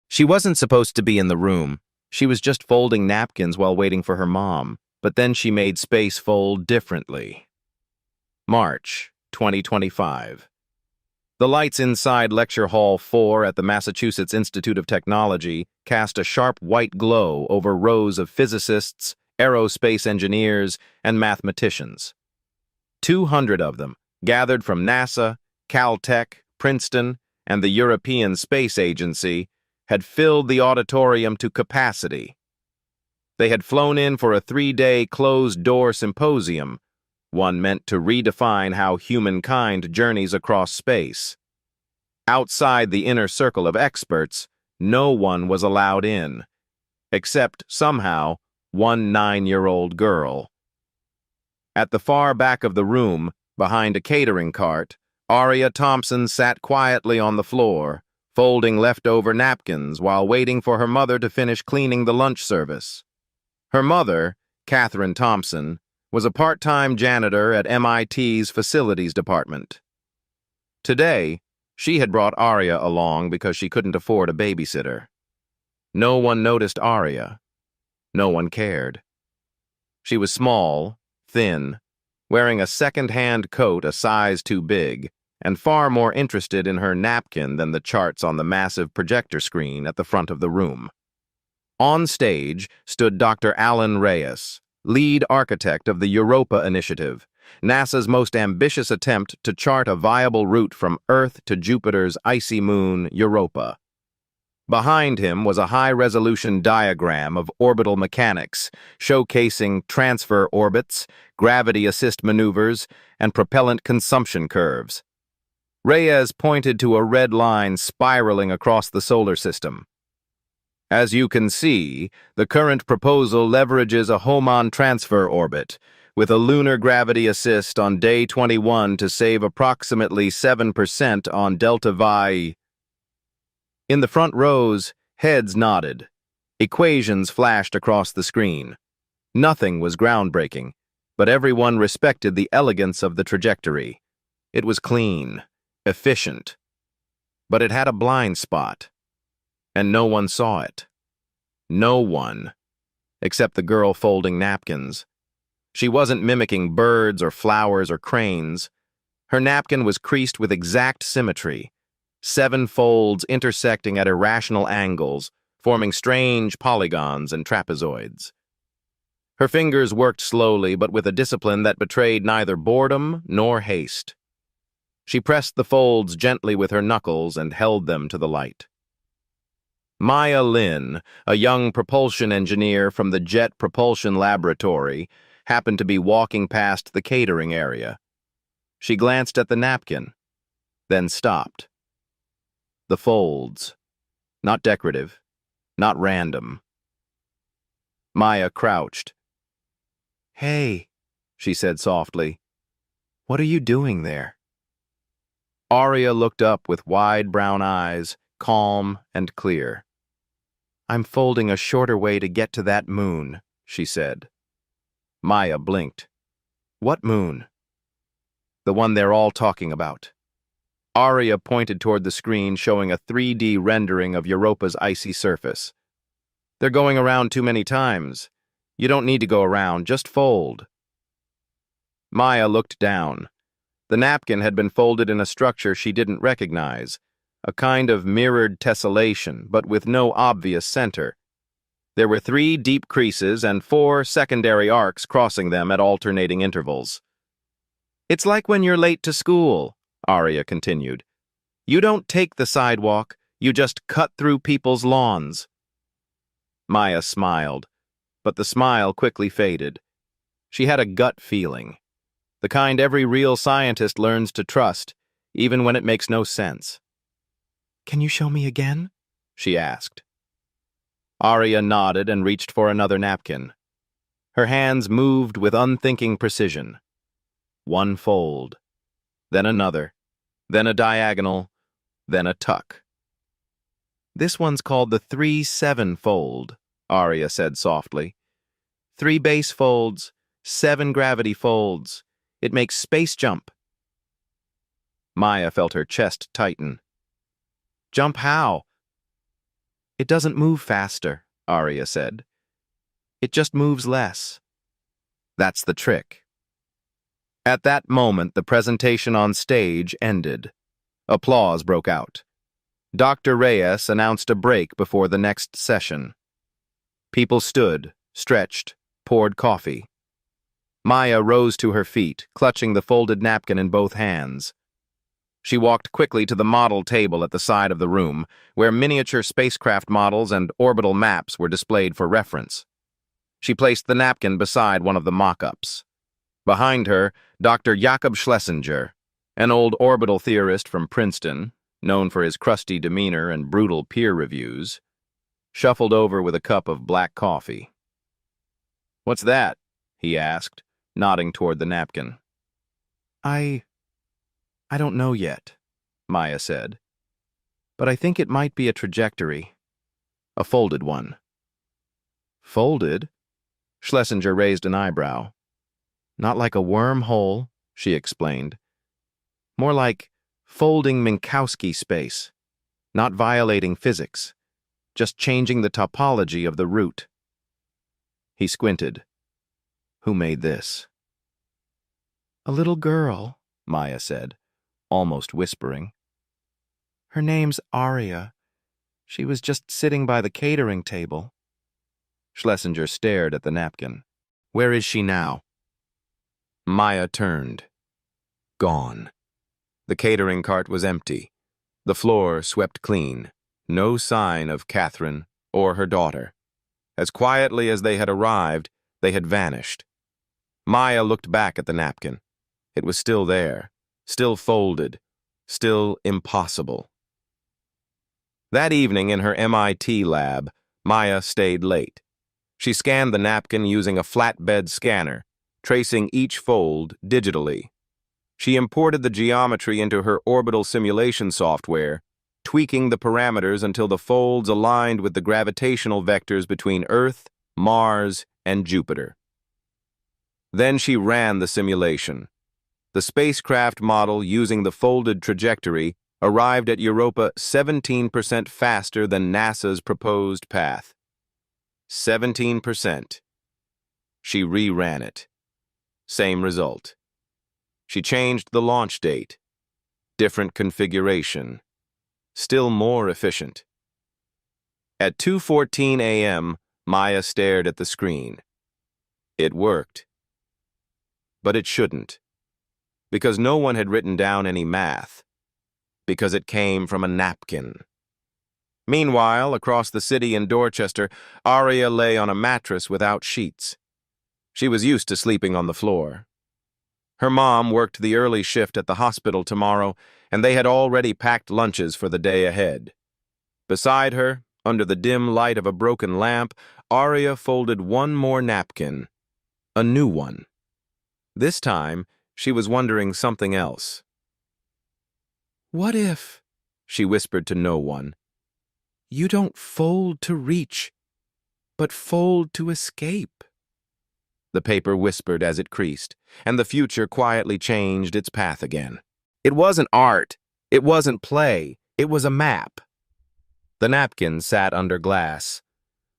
She wasn't supposed to be in the room. She was just folding napkins while waiting for her mom, but then she made space fold differently. March 2025. The lights inside Lecture Hall 4 at the Massachusetts Institute of Technology cast a sharp white glow over rows of physicists, aerospace engineers, and mathematicians. 200 of them, gathered from NASA, Caltech, Princeton, and the European Space Agency, had filled the auditorium to capacity. They had flown in for a 3-day closed-door symposium, one meant to redefine how humankind journeys across space. Outside the inner circle of experts, no one was allowed in, except, somehow, one 9-year-old girl. At the far back of the room, behind a catering cart, Aria Thompson sat quietly on the floor, folding leftover napkins while waiting for her mother to finish cleaning the lunch service. Her mother, Catherine Thompson, was a part-time janitor at MIT's facilities department. Today, she had brought Aria along because she couldn't afford a babysitter. No one noticed Aria. No one cared. She was small, thin, wearing a second-hand coat a size too big, and far more interested in her napkin than the charts on the massive projector screen at the front of the room. On stage stood Dr. Alan Reyes, lead architect of the Europa Initiative, NASA's most ambitious attempt to chart a viable route from Earth to Jupiter's icy moon, Europa. Behind him was a high-resolution diagram of orbital mechanics, showcasing transfer orbits, gravity assist maneuvers, and propellant consumption curves. Reyes pointed to a red line spiraling across the solar system. As you can see, the current proposal leverages a Hohmann transfer orbit, with a lunar gravity assist on day 21 to save approximately 7% on delta VI. In the front rows, heads nodded. Equations flashed across the screen. Nothing was groundbreaking, but everyone respected the elegance of the trajectory. It was clean, efficient, but it had a blind spot, and no one saw it. No one, except the girl folding napkins. She wasn't mimicking birds or flowers or cranes. Her napkin was creased with exact symmetry, 7 folds intersecting at irrational angles, forming strange polygons and trapezoids. Her fingers worked slowly, but with a discipline that betrayed neither boredom nor haste. She pressed the folds gently with her knuckles and held them to the light. Maya Lin, a young propulsion engineer from the Jet Propulsion Laboratory, happened to be walking past the catering area. She glanced at the napkin, then stopped. The folds. Not decorative, not random. Maya crouched. "Hey," she said softly. "What are you doing there?" Aria looked up with wide brown eyes, calm and clear. "I'm folding a shorter way to get to that moon," she said. Maya blinked. "What moon?" "The one they're all talking about." Aria pointed toward the screen showing a 3D rendering of Europa's icy surface. "They're going around too many times. You don't need to go around, just fold." Maya looked down. The napkin had been folded in a structure she didn't recognize, a kind of mirrored tessellation, but with no obvious center. There were 3 deep creases and 4 secondary arcs crossing them at alternating intervals. "It's like when you're late to school," Aria continued. "You don't take the sidewalk, you just cut through people's lawns." Maya smiled, but the smile quickly faded. She had a gut feeling, the kind every real scientist learns to trust, even when it makes no sense. "Can you show me again?" she asked. Aria nodded and reached for another napkin. Her hands moved with unthinking precision. One fold, then another, then a diagonal, then a tuck. "This one's called the 3-7 fold," Aria said softly. 3 base folds, 7 gravity folds. It makes space jump." Maya felt her chest tighten. "Jump how?" It doesn't move faster, Aria said. It just moves less. That's the trick. At that moment, the presentation on stage ended. Applause broke out. Dr. Reyes announced a break before the next session. People stood, stretched, poured coffee. Maya rose to her feet, clutching the folded napkin in both hands. She walked quickly to the model table at the side of the room, where miniature spacecraft models and orbital maps were displayed for reference. She placed the napkin beside one of the mock-ups. Behind her, Dr. Jakob Schlesinger, an old orbital theorist from Princeton, known for his crusty demeanor and brutal peer reviews, shuffled over with a cup of black coffee. "What's that?" he asked, nodding toward the napkin. I don't know yet," Maya said. "But I think it might be a trajectory. A folded one." "Folded?" Schlesinger raised an eyebrow. "Not like a wormhole," she explained. "More like folding Minkowski space, not violating physics, just changing the topology of the root." He squinted. "Who made this?" "A little girl," Maya said, almost whispering. "Her name's Aria. She was just sitting by the catering table." Schlesinger stared at the napkin. "Where is she now?" Maya turned. Gone. The catering cart was empty. The floor swept clean. No sign of Catherine or her daughter. As quietly as they had arrived, they had vanished. Maya looked back at the napkin. It was still there, still folded, still impossible. That evening in her MIT lab, Maya stayed late. She scanned the napkin using a flatbed scanner, tracing each fold digitally. She imported the geometry into her orbital simulation software, tweaking the parameters until the folds aligned with the gravitational vectors between Earth, Mars, and Jupiter. Then she ran the simulation. The spacecraft model using the folded trajectory arrived at Europa 17% faster than NASA's proposed path. 17%. She reran it. Same result. She changed the launch date. Different configuration. Still more efficient. At 2:14 a.m., Maya stared at the screen. It worked. But it shouldn't. Because no one had written down any math. Because it came from a napkin. Meanwhile, across the city in Dorchester, Aria lay on a mattress without sheets. She was used to sleeping on the floor. Her mom worked the early shift at the hospital tomorrow, and they had already packed lunches for the day ahead. Beside her, under the dim light of a broken lamp, Aria folded one more napkin. A new one. This time, she was wondering something else. "What if," she whispered to no one, "you don't fold to reach, but fold to escape?" The paper whispered as it creased, and the future quietly changed its path again. It wasn't art. It wasn't play. It was a map. The napkin sat under glass.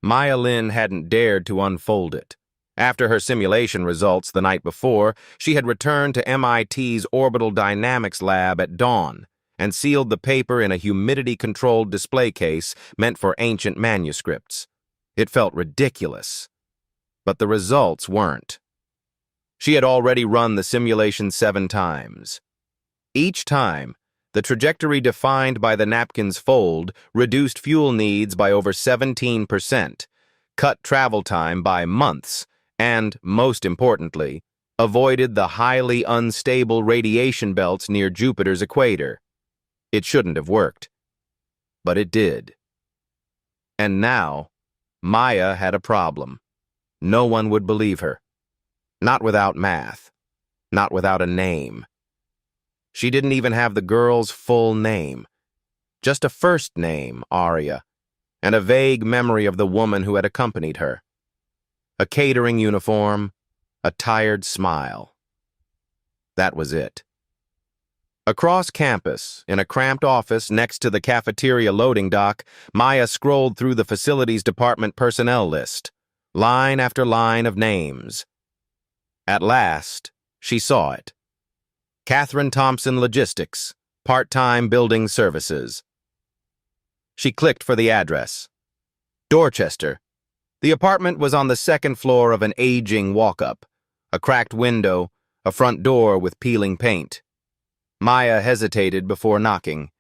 Maya Lin hadn't dared to unfold it. After her simulation results the night before, she had returned to MIT's Orbital Dynamics lab at dawn and sealed the paper in a humidity-controlled display case meant for ancient manuscripts. It felt ridiculous. But the results weren't. She had already run the simulation 7 times. Each time, the trajectory defined by the napkin's fold reduced fuel needs by over 17%, cut travel time by months, and, most importantly, avoided the highly unstable radiation belts near Jupiter's equator. It shouldn't have worked. But it did. And now, Maya had a problem. No one would believe her. Not without math. Not without a name. She didn't even have the girl's full name. Just a first name, Aria, and a vague memory of the woman who had accompanied her. A catering uniform, a tired smile. That was it. Across campus, in a cramped office next to the cafeteria loading dock, Maya scrolled through the facilities department personnel list, line after line of names. At last, she saw it. Catherine Thompson Logistics, part-time building services. She clicked for the address. Dorchester. The apartment was on the second floor of an aging walk-up, a cracked window, a front door with peeling paint. Maya hesitated before knocking.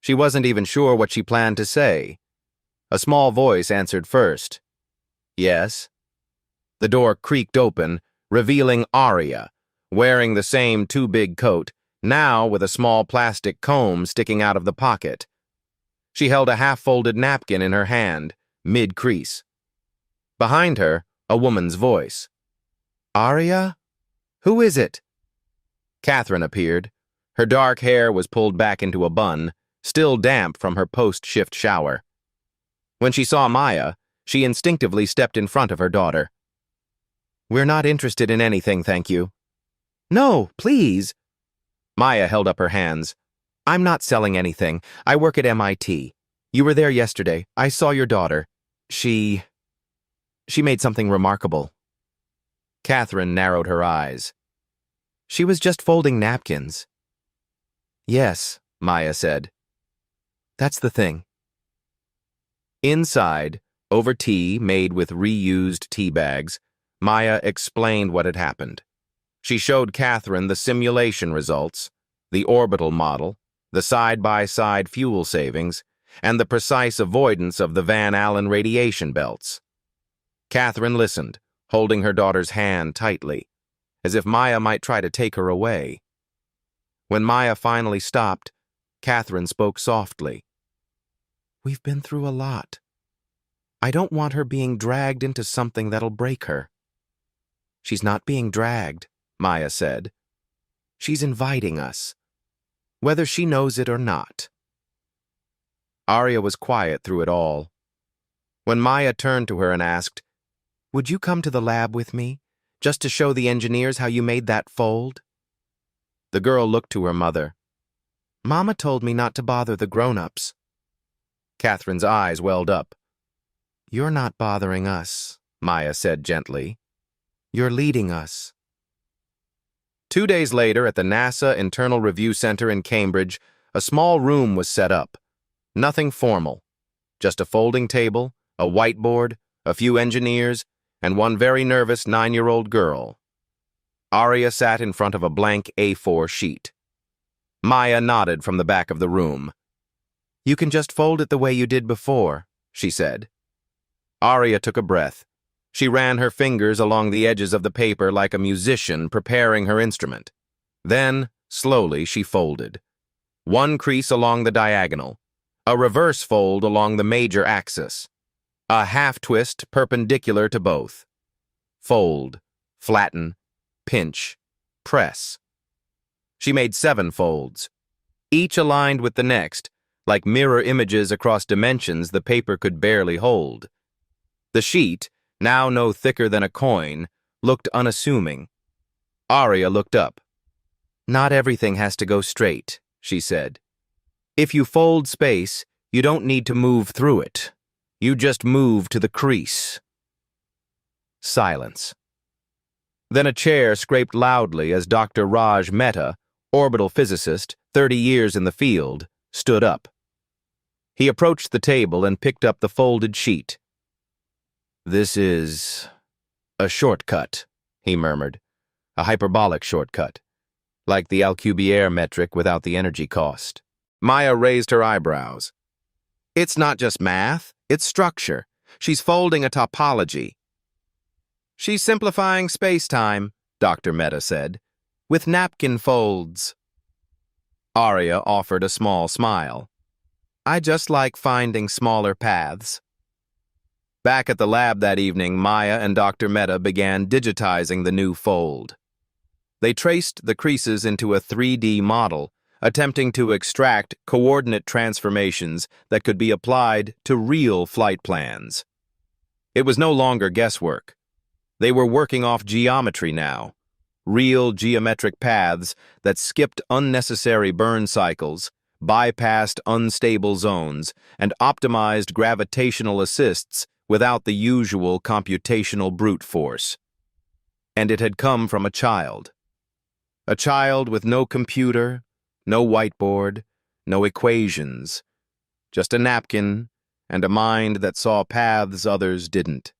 She wasn't even sure what she planned to say. A small voice answered first. Yes. The door creaked open, revealing Aria, wearing the same too-big coat, now with a small plastic comb sticking out of the pocket. She held a half-folded napkin in her hand, mid-crease. Behind her, a woman's voice. Aria? Who is it? Catherine appeared. Her dark hair was pulled back into a bun, still damp from her post-shift shower. When she saw Maya, she instinctively stepped in front of her daughter. We're not interested in anything, thank you. No, please. Maya held up her hands. I'm not selling anything. I work at MIT. You were there yesterday. I saw your daughter. She made something remarkable. Catherine narrowed her eyes. She was just folding napkins. Yes, Maya said. That's the thing. Inside, over tea made with reused tea bags, Maya explained what had happened. She showed Catherine the simulation results, the orbital model, the side-by-side fuel savings, and the precise avoidance of the Van Allen radiation belts. Catherine listened, holding her daughter's hand tightly, as if Maya might try to take her away. When Maya finally stopped, Catherine spoke softly. We've been through a lot. I don't want her being dragged into something that'll break her. She's not being dragged, Maya said. She's inviting us, whether she knows it or not. Aria was quiet through it all. When Maya turned to her and asked, Would you come to the lab with me, just to show the engineers how you made that fold? The girl looked to her mother. Mama told me not to bother the grown-ups. Catherine's eyes welled up. You're not bothering us, Maya said gently. You're leading us. 2 days later, at the NASA Internal Review Center in Cambridge, a small room was set up. Nothing formal. Just a folding table, a whiteboard, a few engineers, and one very nervous 9-year-old girl. Aria sat in front of a blank A4 sheet. Maya nodded from the back of the room. You can just fold it the way you did before, she said. Aria took a breath. She ran her fingers along the edges of the paper like a musician preparing her instrument. Then, slowly, she folded. One crease along the diagonal, a reverse fold along the major axis, a half-twist perpendicular to both. Fold, flatten, pinch, press. She made 7 folds, each aligned with the next, like mirror images across dimensions the paper could barely hold. The sheet, now no thicker than a coin, looked unassuming. Aria looked up. Not everything has to go straight, she said. If you fold space, you don't need to move through it. You just move to the crease. Silence. Then a chair scraped loudly as Dr. Raj Mehta, orbital physicist, 30 years in the field, stood up. He approached the table and picked up the folded sheet. This is a shortcut, he murmured. A hyperbolic shortcut, like the Alcubierre metric without the energy cost. Maya raised her eyebrows. It's not just math, it's structure. She's folding a topology. She's simplifying space-time, Dr. Mehta said, with napkin folds. Aria offered a small smile. I just like finding smaller paths. Back at the lab that evening, Maya and Dr. Mehta began digitizing the new fold. They traced the creases into a 3D model, attempting to extract coordinate transformations that could be applied to real flight plans. It was no longer guesswork. They were working off geometry now, real geometric paths that skipped unnecessary burn cycles, bypassed unstable zones, and optimized gravitational assists without the usual computational brute force. And it had come from a child. A child with no computer, no whiteboard, no equations, just a napkin and a mind that saw paths others didn't.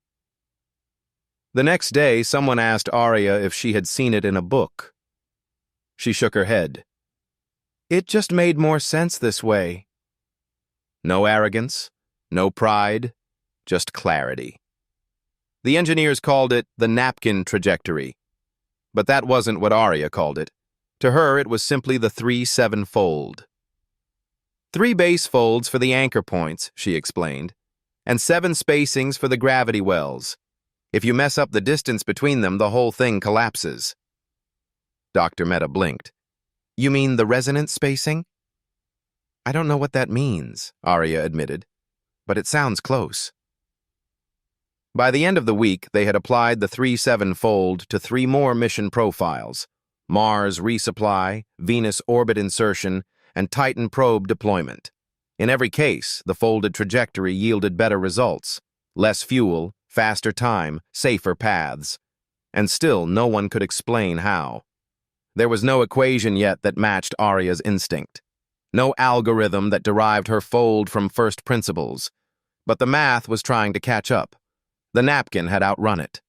The next day, someone asked Aria if she had seen it in a book. She shook her head. It just made more sense this way. No arrogance, no pride, just clarity. The engineers called it the napkin trajectory, but that wasn't what Aria called it. To her, it was simply the 3-7 fold. 3 base folds for the anchor points, she explained, and 7 spacings for the gravity wells. If you mess up the distance between them, the whole thing collapses. Dr. Mehta blinked. You mean the resonance spacing? I don't know what that means, Aria admitted, but it sounds close. By the end of the week, they had applied the 3-7 fold to 3 more mission profiles: Mars resupply, Venus orbit insertion, and Titan probe deployment. In every case, the folded trajectory yielded better results: less fuel, faster time, safer paths. And still, no one could explain how. There was no equation yet that matched Aria's instinct. No algorithm that derived her fold from first principles. But the math was trying to catch up. The napkin had outrun it.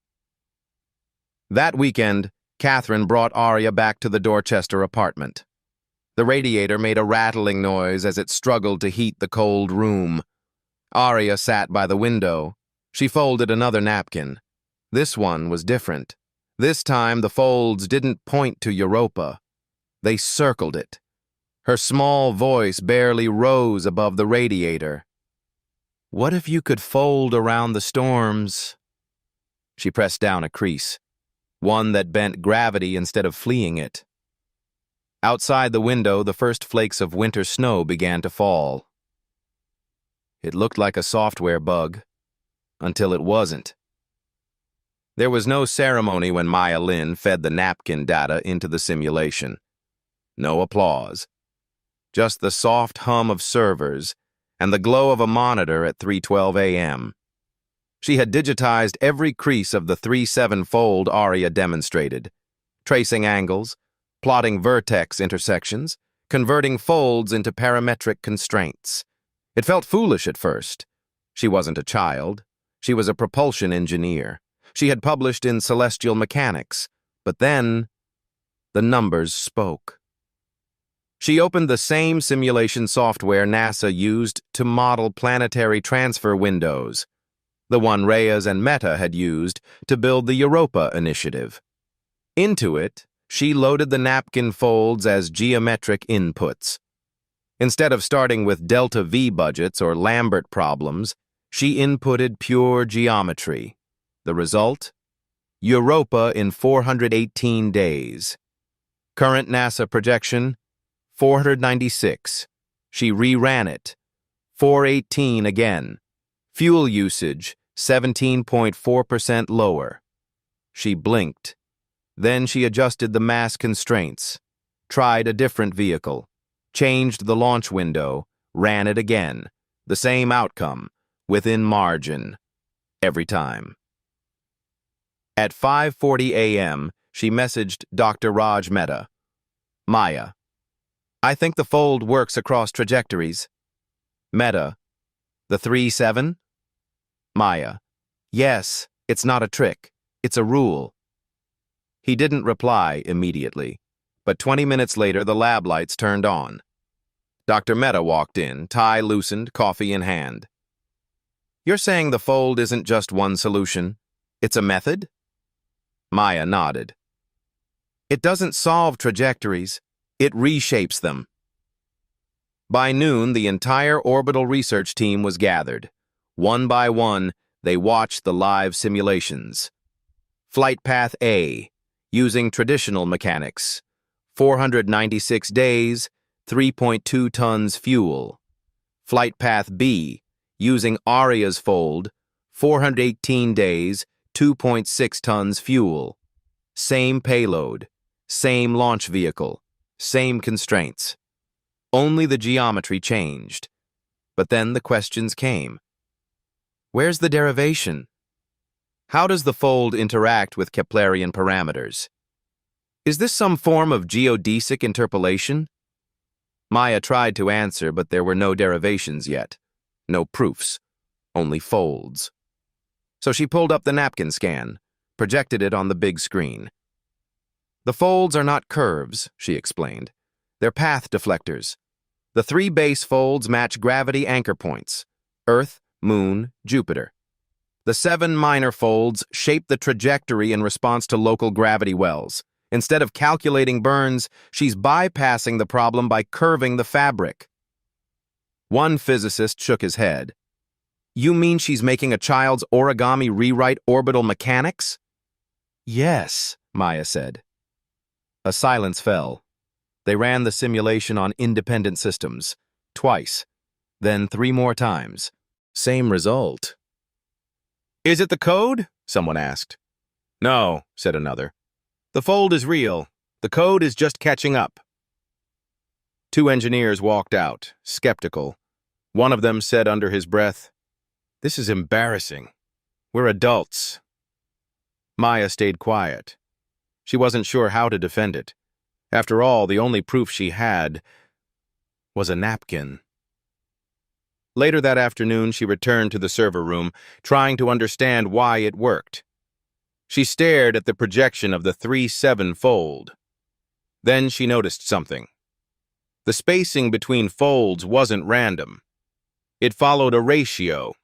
That weekend, Catherine brought Aria back to the Dorchester apartment. The radiator made a rattling noise as it struggled to heat the cold room. Aria sat by the window. She folded another napkin. This one was different. This time, the folds didn't point to Europa. They circled it. Her small voice barely rose above the radiator. What if you could fold around the storms? She pressed down a crease, one that bent gravity instead of fleeing it. Outside the window, the first flakes of winter snow began to fall. It looked like a software bug, until it wasn't. There was no ceremony when Maya Lin fed the napkin data into the simulation. No applause. Just the soft hum of servers and the glow of a monitor at 3:12 a.m. She had digitized every crease of the 3-7 fold Aria demonstrated, tracing angles, plotting vertex intersections, converting folds into parametric constraints. It felt foolish at first. She wasn't a child. She was a propulsion engineer. She had published in Celestial Mechanics. But then, the numbers spoke. She opened the same simulation software NASA used to model planetary transfer windows, the one Reyes and Mehta had used to build the Europa initiative. Into it, she loaded the napkin folds as geometric inputs. Instead of starting with delta V budgets or Lambert problems, she inputted pure geometry. The result? Europa in 418 days. Current NASA projection? 496. She reran it. 418 again. Fuel usage, 17.4% lower. She blinked. Then she adjusted the mass constraints, tried a different vehicle, changed the launch window, ran it again. The same outcome, within margin, every time. At 5:40 a.m., she messaged Dr. Raj Mehta. Maya, I think the fold works across trajectories. Mehta, the 3-7? Maya, yes, it's not a trick. It's a rule. He didn't reply immediately, but 20 minutes later the lab lights turned on. Dr. Mehta walked in, tie loosened, coffee in hand. You're saying the fold isn't just one solution? It's a method? Maya nodded. It doesn't solve trajectories. It reshapes them. By noon, the entire orbital research team was gathered. One by one, they watched the live simulations. Flight Path A, using traditional mechanics. 496 days, 3.2 tons fuel. Flight Path B, using Aria's fold. 418 days, 2.6 tons fuel. Same payload, same launch vehicle, same constraints. Only the geometry changed. But then the questions came. Where's the derivation? How does the fold interact with Keplerian parameters? Is this some form of geodesic interpolation? Maya tried to answer, but there were no derivations yet. No proofs, only folds. So she pulled up the napkin scan, projected it on the big screen. The folds are not curves, she explained. They're path deflectors. The 3 base folds match gravity anchor points: Earth, Moon, Jupiter. The 7 minor folds shape the trajectory in response to local gravity wells. Instead of calculating burns, she's bypassing the problem by curving the fabric. One physicist shook his head. You mean she's making a child's origami rewrite orbital mechanics? Yes, Maya said. A silence fell. They ran the simulation on independent systems, twice, then 3 more times. Same result. Is it the code? Someone asked. No, said another. The fold is real. The code is just catching up. 2 engineers walked out, skeptical. One of them said under his breath, "This is embarrassing. We're adults." Maya stayed quiet. She wasn't sure how to defend it. After all, the only proof she had was a napkin. Later that afternoon, she returned to the server room, trying to understand why it worked. She stared at the projection of the 3-7 fold. Then she noticed something. The spacing between folds wasn't random. It followed a ratio,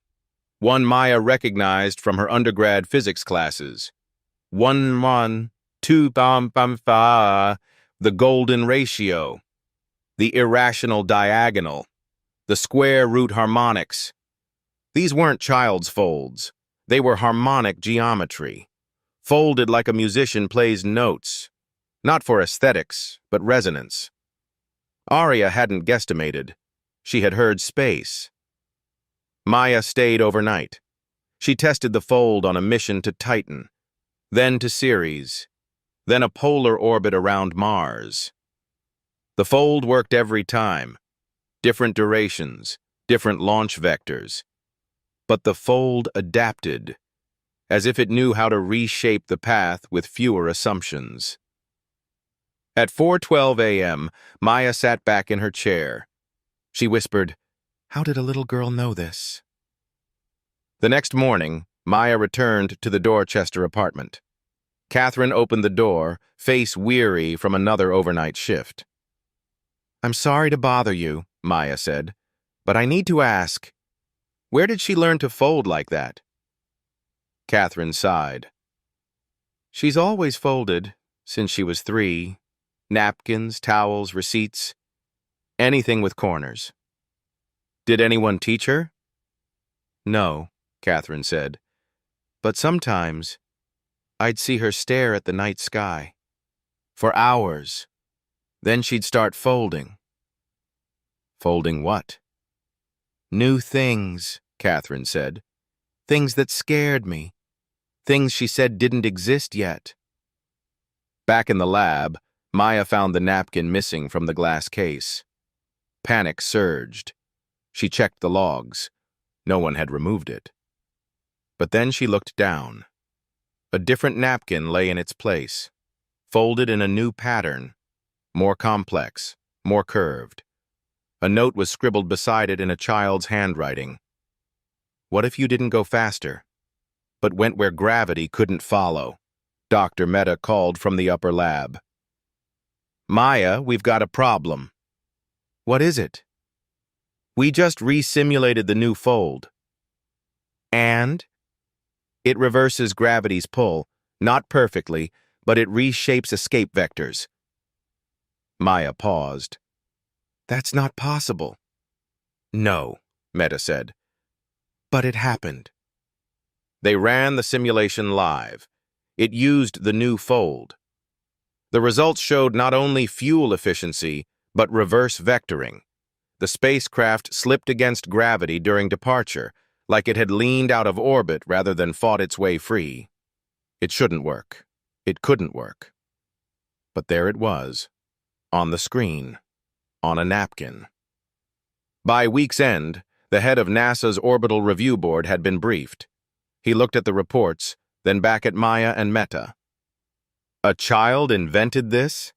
one Maya recognized from her undergrad physics classes. 1-1, 2-5, the golden ratio, the irrational diagonal, the square root harmonics. These weren't child's folds. They were harmonic geometry, folded like a musician plays notes, not for aesthetics, but resonance. Aria hadn't guesstimated. She had heard space. Maya stayed overnight. She tested the fold on a mission to Titan, then to Ceres, then a polar orbit around Mars. The fold worked every time. Different durations, different launch vectors. But the fold adapted, as if it knew how to reshape the path with fewer assumptions. At 4:12 a.m., Maya sat back in her chair. She whispered, "How did a little girl know this?" The next morning, Maya returned to the Dorchester apartment. Catherine opened the door, face weary from another overnight shift. "I'm sorry to bother you," Maya said, "but I need to ask, where did she learn to fold like that?" Catherine sighed. "She's always folded, since she was 3. Napkins, towels, receipts, anything with corners." "Did anyone teach her?" "No," Catherine said, "but sometimes I'd see her stare at the night sky. For hours. Then she'd start folding." "Folding what?" "New things," Catherine said. "Things that scared me. Things she said didn't exist yet." Back in the lab, Maya found the napkin missing from the glass case. Panic surged. She checked the logs. No one had removed it. But then she looked down. A different napkin lay in its place, folded in a new pattern, more complex, more curved. A note was scribbled beside it in a child's handwriting. "What if you didn't go faster, but went where gravity couldn't follow?" Dr. Mehta called from the upper lab. "Maya, we've got a problem." "What is it?" "We just resimulated the new fold." "And?" "It reverses gravity's pull, not perfectly, but it reshapes escape vectors." Maya paused. "That's not possible." "No," Mehta said. "But it happened." They ran the simulation live. It used the new fold. The results showed not only fuel efficiency, but reverse vectoring. The spacecraft slipped against gravity during departure, like it had leaned out of orbit rather than fought its way free. It shouldn't work. It couldn't work. But there it was, on the screen, on a napkin. By week's end, the head of NASA's Orbital Review Board had been briefed. He looked at the reports, then back at Maya and Meta. A child invented this?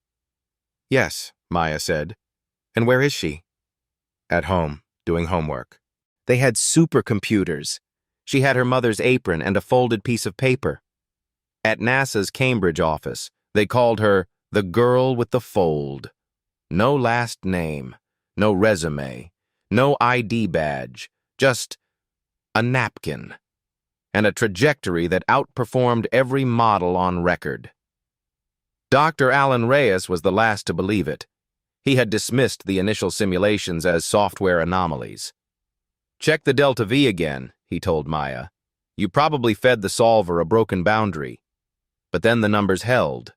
Yes, Maya said. And where is she? At home, doing homework. They had supercomputers. She had her mother's apron and a folded piece of paper. At NASA's Cambridge office, they called her the girl with the fold. No last name, no resume, no ID badge, just a napkin, and a trajectory that outperformed every model on record. Dr. Alan Reyes was the last to believe it. He had dismissed the initial simulations as software anomalies. Check the delta V again, he told Maya. You probably fed the solver a broken boundary. But then the numbers held.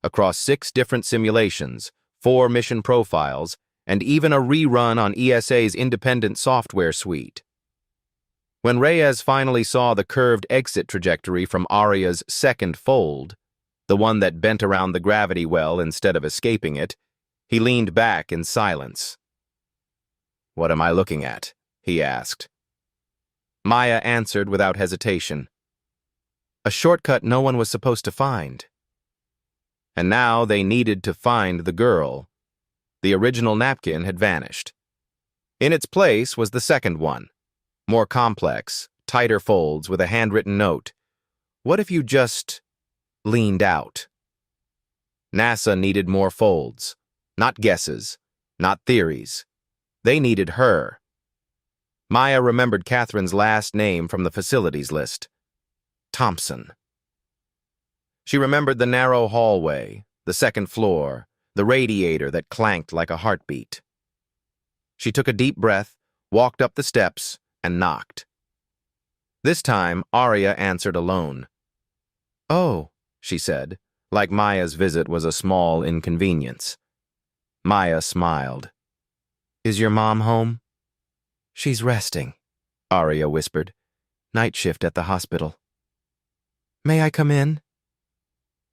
Across 6 different simulations, 4 mission profiles, and even a rerun on ESA's independent software suite. When Reyes finally saw the curved exit trajectory from Aria's second fold, the one that bent around the gravity well instead of escaping it, he leaned back in silence. "What am I looking at?" he asked. Maya answered without hesitation. A shortcut no one was supposed to find. And now they needed to find the girl. The original napkin had vanished. In its place was the second one, more complex, tighter folds with a handwritten note. What if you just leaned out? NASA needed more folds, not guesses, not theories. They needed her. Maya remembered Catherine's last name from the facilities list. Thompson. She remembered the narrow hallway, the second floor, the radiator that clanked like a heartbeat. She took a deep breath, walked up the steps, and knocked. This time, Aria answered alone. "Oh," she said, like Maya's visit was a small inconvenience. Maya smiled. "Is your mom home?" "She's resting," Aria whispered. "Night shift at the hospital." "May I come in?"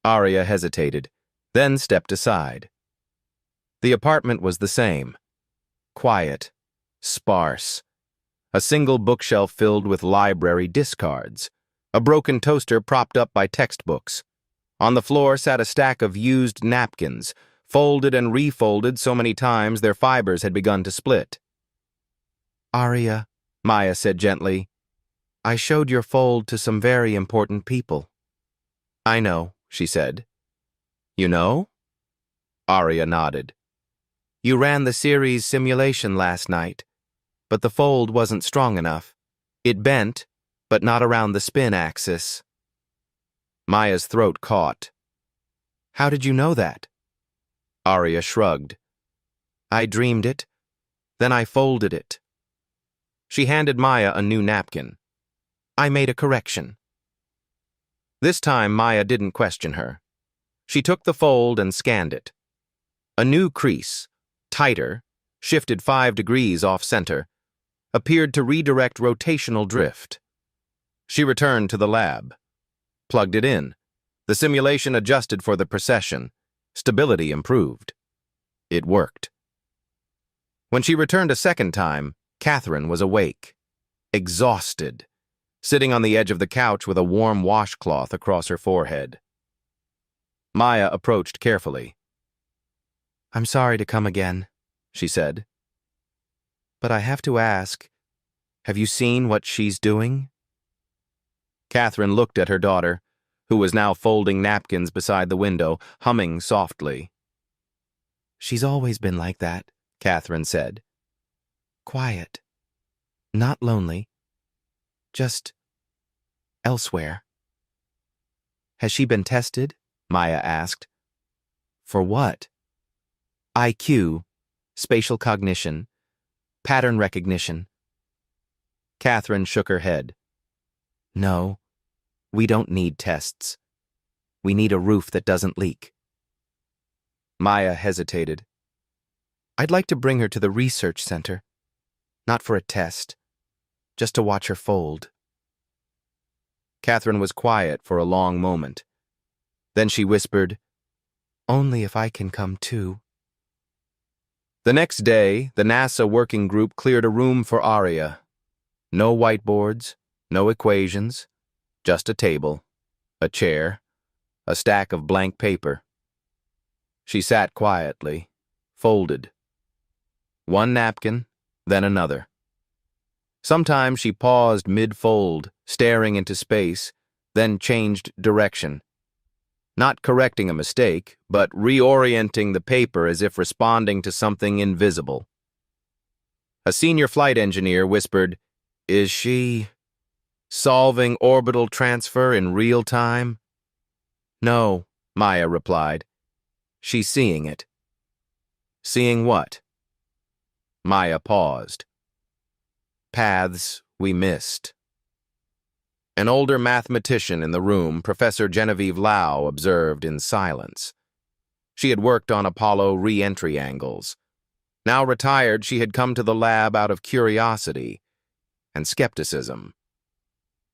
Aria hesitated, then stepped aside. The apartment was the same. Quiet, sparse. A single bookshelf filled with library discards. A broken toaster propped up by textbooks. On the floor sat a stack of used napkins, folded and refolded so many times their fibers had begun to split. "Aria," Maya said gently, "I showed your fold to some very important people." "I know," she said. "You know?" Aria nodded. "You ran the series simulation last night, but the fold wasn't strong enough. It bent, but not around the spin axis." Maya's throat caught. "How did you know that?" Aria shrugged. "I dreamed it, then I folded it." She handed Maya a new napkin. "I made a correction." This time, Maya didn't question her. She took the fold and scanned it. A new crease, tighter, shifted 5 degrees off-center, appeared to redirect rotational drift. She returned to the lab, plugged it in. The simulation adjusted for the precession. Stability improved. It worked. When she returned a second time, Catherine was awake, exhausted, sitting on the edge of the couch with a warm washcloth across her forehead. Maya approached carefully. "I'm sorry to come again," she said. "But I have to ask, have you seen what she's doing?" Catherine looked at her daughter, who was now folding napkins beside the window, humming softly. "She's always been like that," Catherine said. "Quiet. Not lonely. Just elsewhere." "Has she been tested?" Maya asked. "For what?" "IQ, spatial cognition, pattern recognition." Catherine shook her head. "No, we don't need tests. We need a roof that doesn't leak." Maya hesitated. "I'd like to bring her to the research center. Not for a test, just to watch her fold." Catherine was quiet for a long moment. Then she whispered, "Only if I can come too." The next day, the NASA working group cleared a room for Aria. No whiteboards, no equations, just a table, a chair, a stack of blank paper. She sat quietly, folded. One napkin, then another. Sometimes she paused mid-fold, staring into space, then changed direction. Not correcting a mistake, but reorienting the paper as if responding to something invisible. A senior flight engineer whispered, "Is she solving orbital transfer in real time?" "No," Maya replied. "She's seeing it." "Seeing what?" Maya paused. "Paths we missed." An older mathematician in the room, Professor Genevieve Lau, observed in silence. She had worked on Apollo re-entry angles. Now retired, she had come to the lab out of curiosity and skepticism.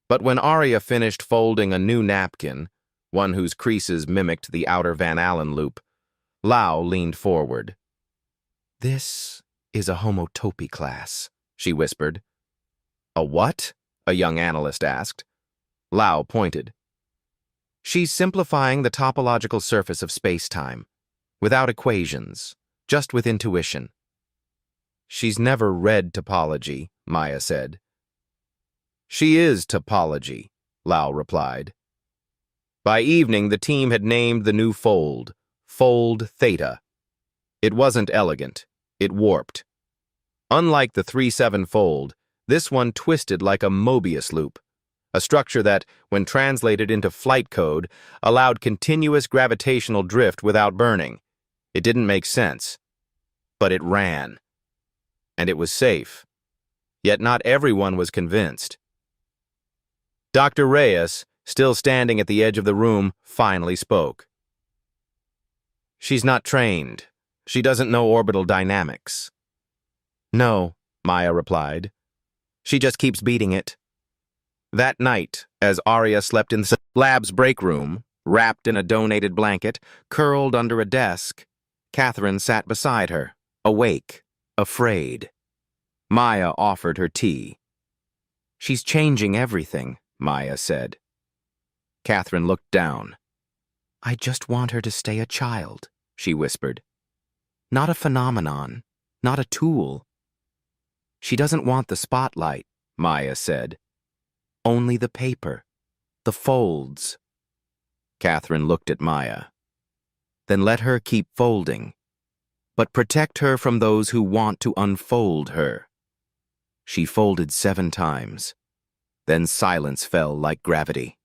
But when Aria finished folding a new napkin, one whose creases mimicked the outer Van Allen loop, Lau leaned forward. "This is a homotopy class," she whispered. "A what?" a young analyst asked. Lau pointed. "She's simplifying the topological surface of space-time, without equations, just with intuition." "She's never read topology," Maya said. "She is topology," Lau replied. By evening, the team had named the new fold, Fold Theta. It wasn't elegant. It warped. Unlike the 3-7 fold, this one twisted like a Mobius loop, a structure that, when translated into flight code, allowed continuous gravitational drift without burning. It didn't make sense, but it ran. And it was safe. Yet not everyone was convinced. Dr. Reyes, still standing at the edge of the room, finally spoke. "She's not trained. She doesn't know orbital dynamics." "No," Maya replied. "She just keeps beating it." That night, as Aria slept in the lab's break room, wrapped in a donated blanket, curled under a desk, Catherine sat beside her, awake, afraid. Maya offered her tea. "She's changing everything," Maya said. Catherine looked down. "I just want her to stay a child," she whispered. "Not a phenomenon, not a tool." "She doesn't want the spotlight," Maya said. "Only the paper, the folds." Catherine looked at Maya. "Then let her keep folding, but protect her from those who want to unfold her." She folded 7 times. Then silence fell like gravity.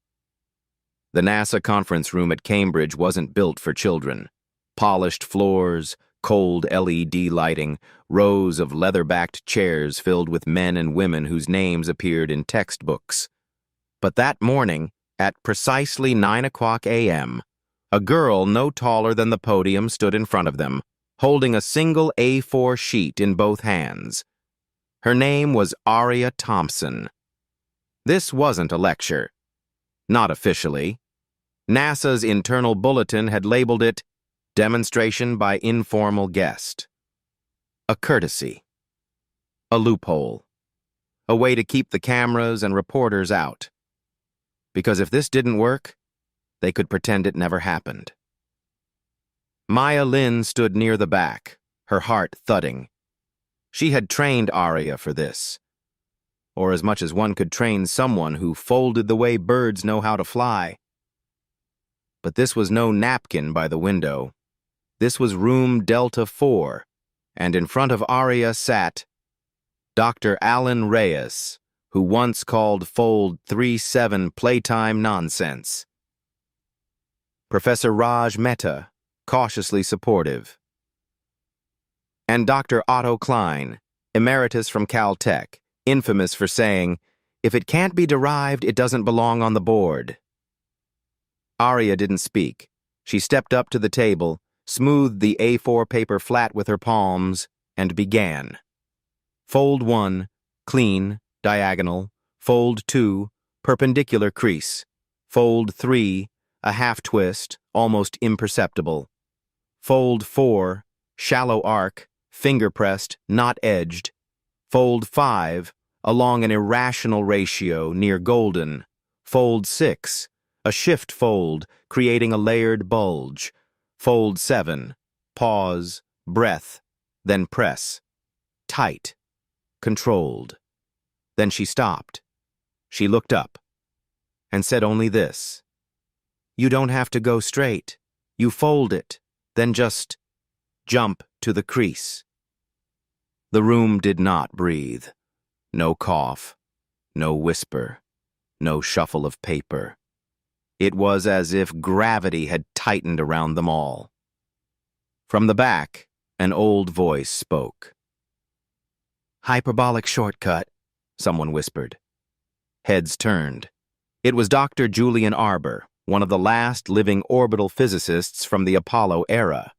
The NASA conference room at Cambridge wasn't built for children. Polished floors, cold LED lighting, rows of leather-backed chairs filled with men and women whose names appeared in textbooks. But that morning, at precisely 9 a.m., a girl no taller than the podium stood in front of them, holding a single A4 sheet in both hands. Her name was Aria Thompson. This wasn't a lecture. Not officially. NASA's internal bulletin had labeled it Demonstration by Informal Guest. A courtesy. A loophole. A way to keep the cameras and reporters out. Because if this didn't work, they could pretend it never happened. Maya Lin stood near the back, her heart thudding. She had trained Aria for this. Or as much as one could train someone who folded the way birds know how to fly. But this was no napkin by the window. This was room Delta 4, and in front of Aria sat Dr. Alan Reyes, who once called Fold 3-7 playtime nonsense. Professor Raj Mehta, cautiously supportive. And Dr. Otto Klein, emeritus from Caltech, infamous for saying, "If it can't be derived, it doesn't belong on the board." Aria didn't speak. She stepped up to the table, smoothed the A4 paper flat with her palms, and began. Fold 1, clean, diagonal. Fold 2, perpendicular crease. Fold 3, a half twist, almost imperceptible. Fold 4, shallow arc, finger-pressed, not edged. Fold 5, along an irrational ratio, near golden. Fold 6, a shift fold, creating a layered bulge. Fold 7, pause, breath, then press. Tight, controlled. Then she stopped. She looked up and said only this: "You don't have to go straight. You fold it, then just jump to the crease." The room did not breathe. No cough, no whisper, no shuffle of paper. It was as if gravity had tightened around them all. From the back, an old voice spoke. "Hyperbolic shortcut," someone whispered. Heads turned. It was Dr. Julian Arbor, one of the last living orbital physicists from the Apollo era.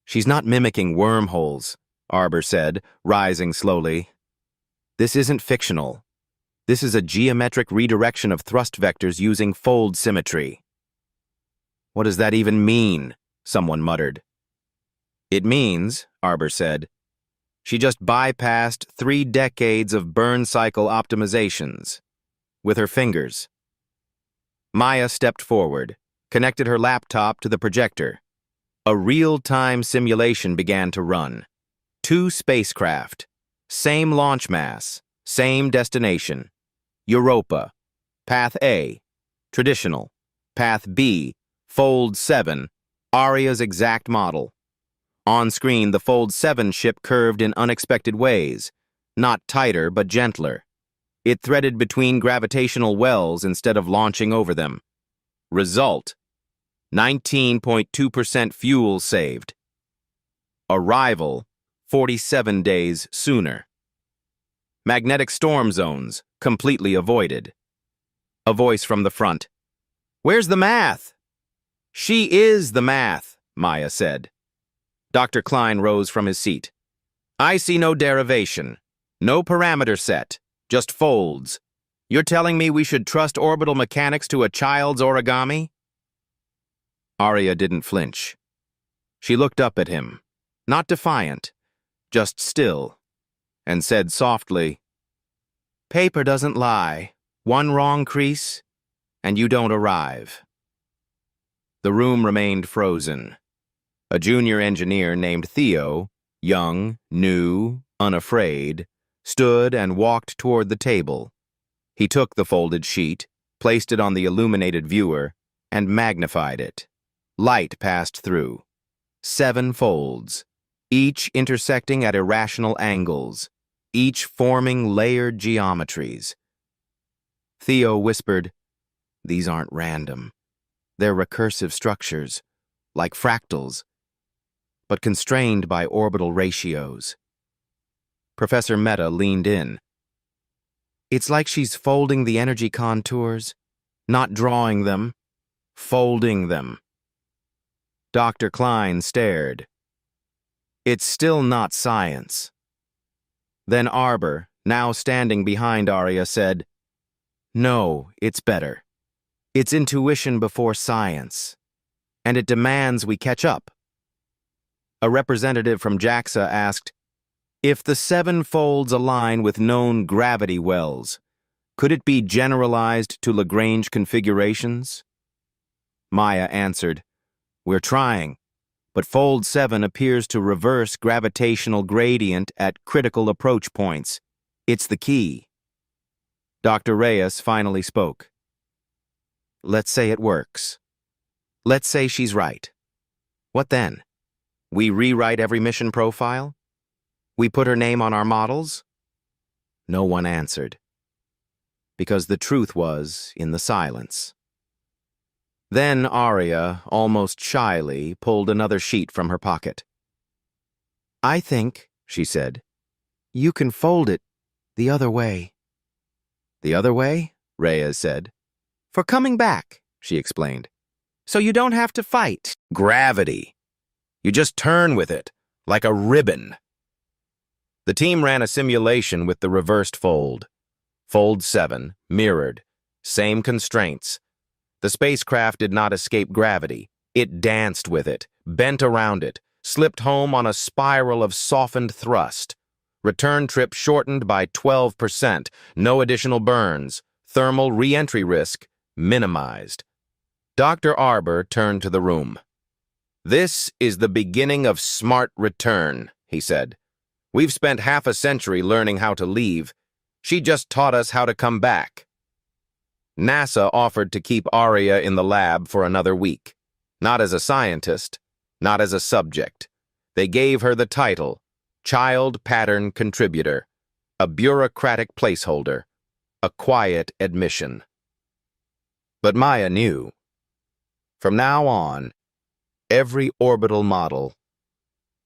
"She's not mimicking wormholes," Arbor said, rising slowly. "This isn't fictional. This is a geometric redirection of thrust vectors using fold symmetry." "What does that even mean?" someone muttered. "It means," Arbor said, "she just bypassed 3 decades of burn cycle optimizations with her fingers." Maya stepped forward, connected her laptop to the projector. A real-time simulation began to run. 2 spacecraft, same launch mass, same destination. Europa, Path A, traditional. Path B, Fold 7, Aria's exact model. On screen, the Fold 7 ship curved in unexpected ways, not tighter but gentler. It threaded between gravitational wells instead of launching over them. Result: 19.2% fuel saved. Arrival: 47 days sooner. Magnetic storm zones completely avoided. A voice from the front. "Where's the math?" "She is the math," Maya said. Dr. Klein rose from his seat. "I see no derivation, no parameter set, just folds. You're telling me we should trust orbital mechanics to a child's origami?" Aria didn't flinch. She looked up at him, not defiant, just still, and said softly, "Paper doesn't lie. One wrong crease, and you don't arrive." The room remained frozen. A junior engineer named Theo, young, new, unafraid, stood and walked toward the table. He took the folded sheet, placed it on the illuminated viewer, and magnified it. Light passed through. 7 folds, each intersecting at irrational angles, each forming layered geometries. Theo whispered, "These aren't random. They're recursive structures, like fractals, but constrained by orbital ratios." Professor Mehta leaned in. "It's like she's folding the energy contours, not drawing them, folding them." Dr. Klein stared. "It's still not science." Then Arbor, now standing behind Aria, said, "No, it's better. It's intuition before science, and it demands we catch up." A representative from JAXA asked, "If the 7 folds align with known gravity wells, could it be generalized to Lagrange configurations?" Maya answered, "We're trying, but Fold 7 appears to reverse gravitational gradient at critical approach points. It's the key." Dr. Reyes finally spoke. "Let's say it works. Let's say she's right. What then? We rewrite every mission profile? We put her name on our models?" No one answered, because the truth was in the silence. Then Aria, almost shyly, pulled another sheet from her pocket. "I think," she said, "you can fold it the other way." "The other way?" Reyes said. "For coming back," she explained. "So you don't have to fight gravity. You just turn with it, like a ribbon." The team ran a simulation with the reversed fold. Fold 7, mirrored, same constraints, The spacecraft did not escape gravity. It danced with it, bent around it, slipped home on a spiral of softened thrust. Return trip shortened by 12%, no additional burns, thermal re-entry risk minimized. Dr. Arbor turned to the room. "This is the beginning of smart return," he said. "We've spent half a century learning how to leave. She just taught us how to come back." NASA offered to keep Aria in the lab for another week. Not as a scientist, not as a subject. They gave her the title, Child Pattern Contributor, a bureaucratic placeholder, a quiet admission. But Maya knew. From now on, every orbital model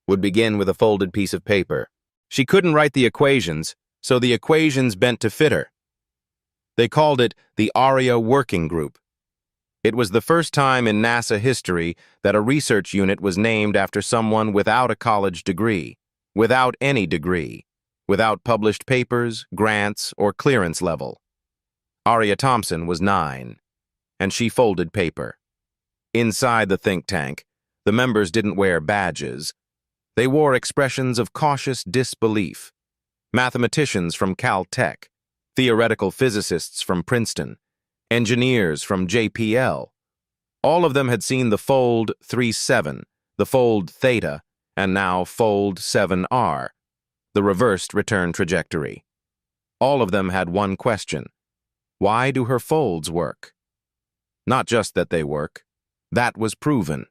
would begin with a folded piece of paper. She couldn't write the equations, so the equations bent to fit her. They called it the Aria Working Group. It was the first time in NASA history that a research unit was named after someone without a college degree, without any degree, without published papers, grants, or clearance level. Aria Thompson was 9, and she folded paper. Inside the think tank, the members didn't wear badges. They wore expressions of cautious disbelief. Mathematicians from Caltech, theoretical physicists from Princeton, engineers from JPL. All of them had seen the fold 3-7, the fold theta, and now fold 7R, the reversed return trajectory. All of them had one question. Why do her folds work? Not just that they work. That was proven.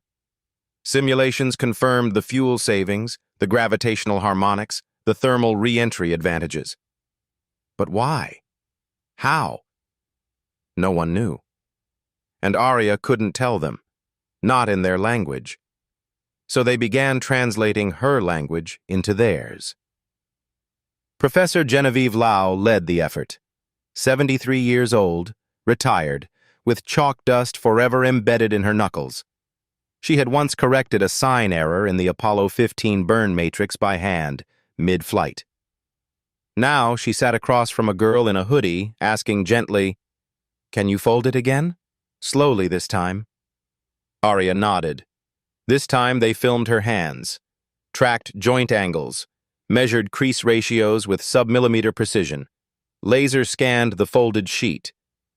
Simulations confirmed the fuel savings, the gravitational harmonics, the thermal re-entry advantages. But why? How? No one knew. And Aria couldn't tell them, not in their language. So they began translating her language into theirs. Professor Genevieve Lau led the effort. 73 years old, retired, with chalk dust forever embedded in her knuckles. She had once corrected a sign error in the Apollo 15 burn matrix by hand, mid-flight. Now she sat across from a girl in a hoodie, asking gently, "Can you fold it again? Slowly this time." Aria nodded. This time they filmed her hands, tracked joint angles, measured crease ratios with sub-millimeter precision, laser scanned the folded sheet,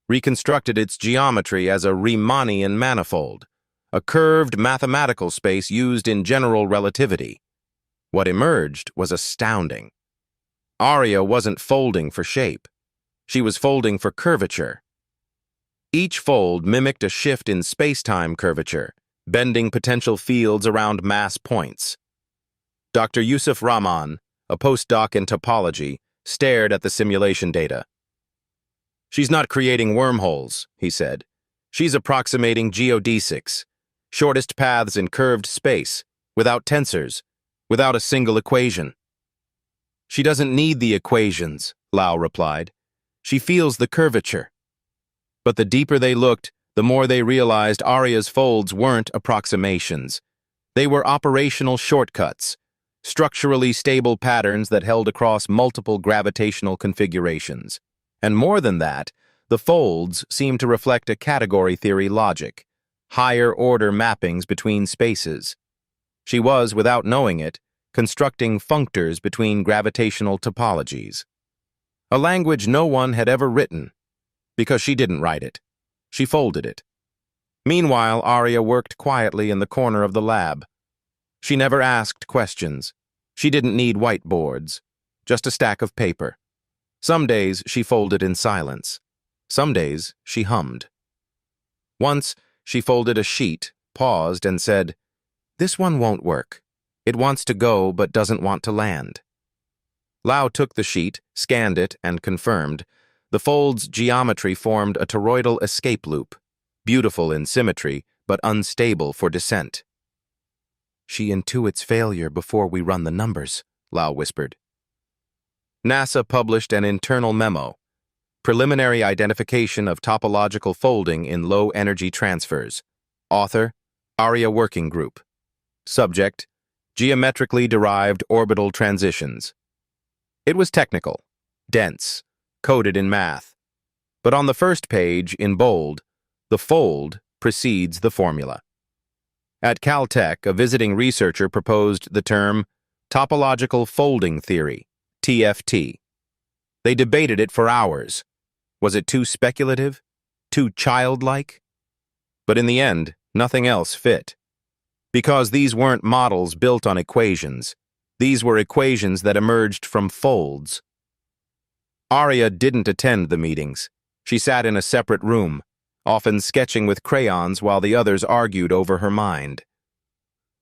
reconstructed its geometry as a Riemannian manifold, a curved mathematical space used in general relativity. What emerged was astounding. Aria wasn't folding for shape. She was folding for curvature. Each fold mimicked a shift in space-time curvature, bending potential fields around mass points. Dr. Yusuf Rahman, a postdoc in topology, stared at the simulation data. "She's not creating wormholes," he said. "She's approximating geodesics, shortest paths in curved space, without tensors, without a single equation." "She doesn't need the equations," Lau replied. "She feels the curvature." But the deeper they looked, the more they realized Aria's folds weren't approximations. They were operational shortcuts, structurally stable patterns that held across multiple gravitational configurations. And more than that, the folds seemed to reflect a category theory logic, higher-order mappings between spaces. She was, without knowing it, constructing functors between gravitational topologies. A language no one had ever written, because she didn't write it. She folded it. Meanwhile, Aria worked quietly in the corner of the lab. She never asked questions. She didn't need whiteboards, just a stack of paper. Some days she folded in silence. Some days she hummed. Once she folded a sheet, paused, and said, "This one won't work. It wants to go but doesn't want to land." Lau took the sheet, scanned it, and confirmed. The fold's geometry formed a toroidal escape loop, beautiful in symmetry, but unstable for descent. "She intuits failure before we run the numbers," Lau whispered. NASA published an internal memo, Preliminary Identification of Topological Folding in Low-Energy Transfers. Author, Aria Working Group. Subject, Geometrically Derived Orbital Transitions. It was technical, dense, coded in math. But on the first page, in bold, The fold precedes the formula. At Caltech, a visiting researcher proposed the term topological folding theory, TFT. They debated it for hours. Was it too speculative? Too childlike? But in the end, nothing else fit. Because these weren't models built on equations. These were equations that emerged from folds. Aria didn't attend the meetings. She sat in a separate room, often sketching with crayons while the others argued over her mind.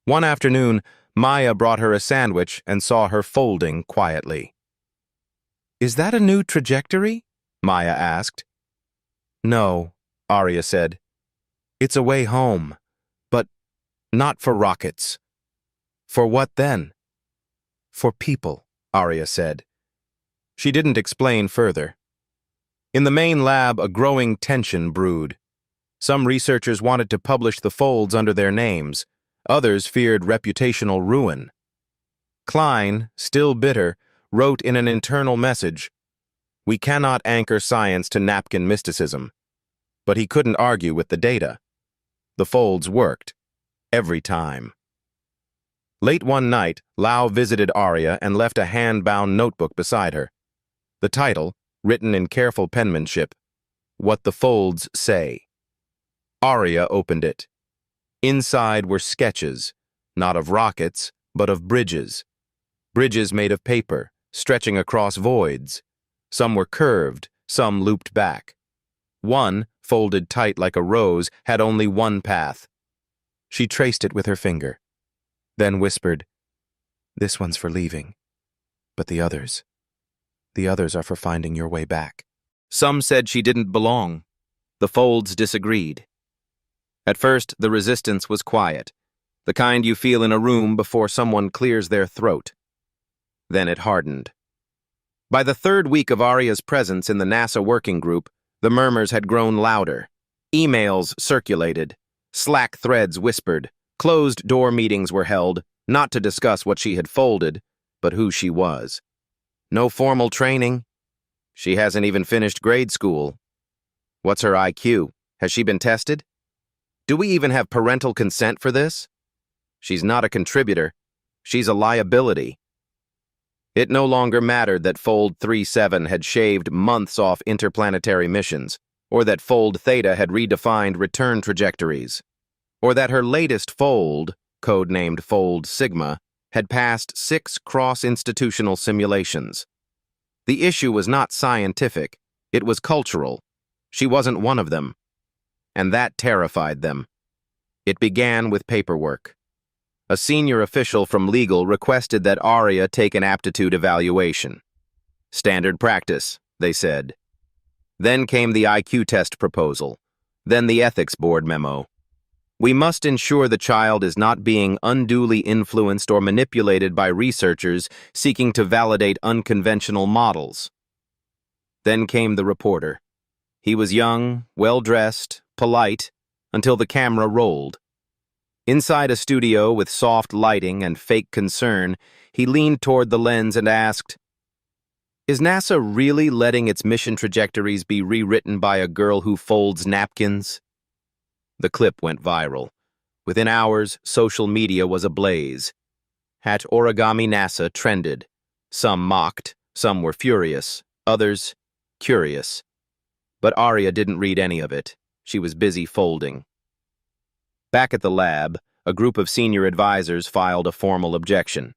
One afternoon, Maya brought her a sandwich and saw her folding quietly. "Is that a new trajectory?" Maya asked. "No," Aria said. "It's a way home, but not for rockets." "For what then?" "For people," Aria said. She didn't explain further. In the main lab, a growing tension brewed. Some researchers wanted to publish the folds under their names. Others feared reputational ruin. Klein, still bitter, wrote in an internal message, "We cannot anchor science to napkin mysticism." But he couldn't argue with the data. The folds worked. Every time. Late one night, Lau visited Aria and left a hand-bound notebook beside her. The title, written in careful penmanship, "What the Folds Say." Aria opened it. Inside were sketches, not of rockets, but of bridges. Bridges made of paper, stretching across voids. Some were curved, some looped back. One, folded tight like a rose, had only one path. She traced it with her finger, then whispered, "This one's for leaving, but the others are for finding your way back." Some said she didn't belong. The folds disagreed. At first, the resistance was quiet, the kind you feel in a room before someone clears their throat. Then it hardened. By the third week of Aria's presence in the NASA working group, the murmurs had grown louder. Emails circulated. Slack threads whispered. Closed-door meetings were held, not to discuss what she had folded, but who she was. No formal training. She hasn't even finished grade school. What's her IQ? Has she been tested? Do we even have parental consent for this? She's not a contributor. She's a liability. It no longer mattered that Fold 37 had shaved months off interplanetary missions, or that Fold Theta had redefined return trajectories, or that her latest fold, codenamed Fold Sigma, had passed 6 cross-institutional simulations. The issue was not scientific, it was cultural. She wasn't one of them. And that terrified them. It began with paperwork. A senior official from legal requested that Aria take an aptitude evaluation. Standard practice, they said. Then came the IQ test proposal. Then the ethics board memo. We must ensure the child is not being unduly influenced or manipulated by researchers seeking to validate unconventional models. Then came the reporter. He was young, well-dressed, polite, until the camera rolled. Inside a studio with soft lighting and fake concern, he leaned toward the lens and asked, "Is NASA really letting its mission trajectories be rewritten by a girl who folds napkins?" The clip went viral. Within hours, social media was ablaze. #Origami NASA trended. Some mocked, some were furious, others curious. But Aria didn't read any of it. She was busy folding. Back at the lab, a group of senior advisors filed a formal objection.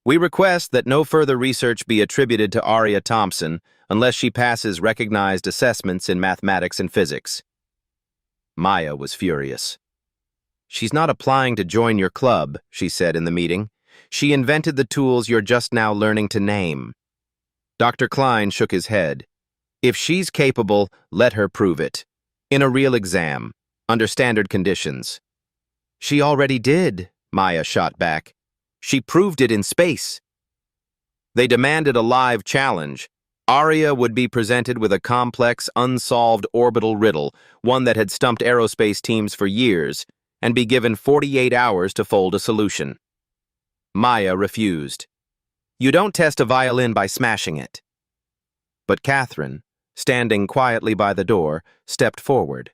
"We request that no further research be attributed to Aria Thompson unless she passes recognized assessments in mathematics and physics." Maya was furious. "She's not applying to join your club," she said in the meeting. "She invented the tools you're just now learning to name." Dr. Klein shook his head. "If she's capable, let her prove it. In a real exam, under standard conditions." "She already did," Maya shot back. "She proved it in space." They demanded a live challenge. Aria would be presented with a complex, unsolved orbital riddle, one that had stumped aerospace teams for years, and be given 48 hours to fold a solution. Maya refused. "You don't test a violin by smashing it." But Catherine, standing quietly by the door, stepped forward.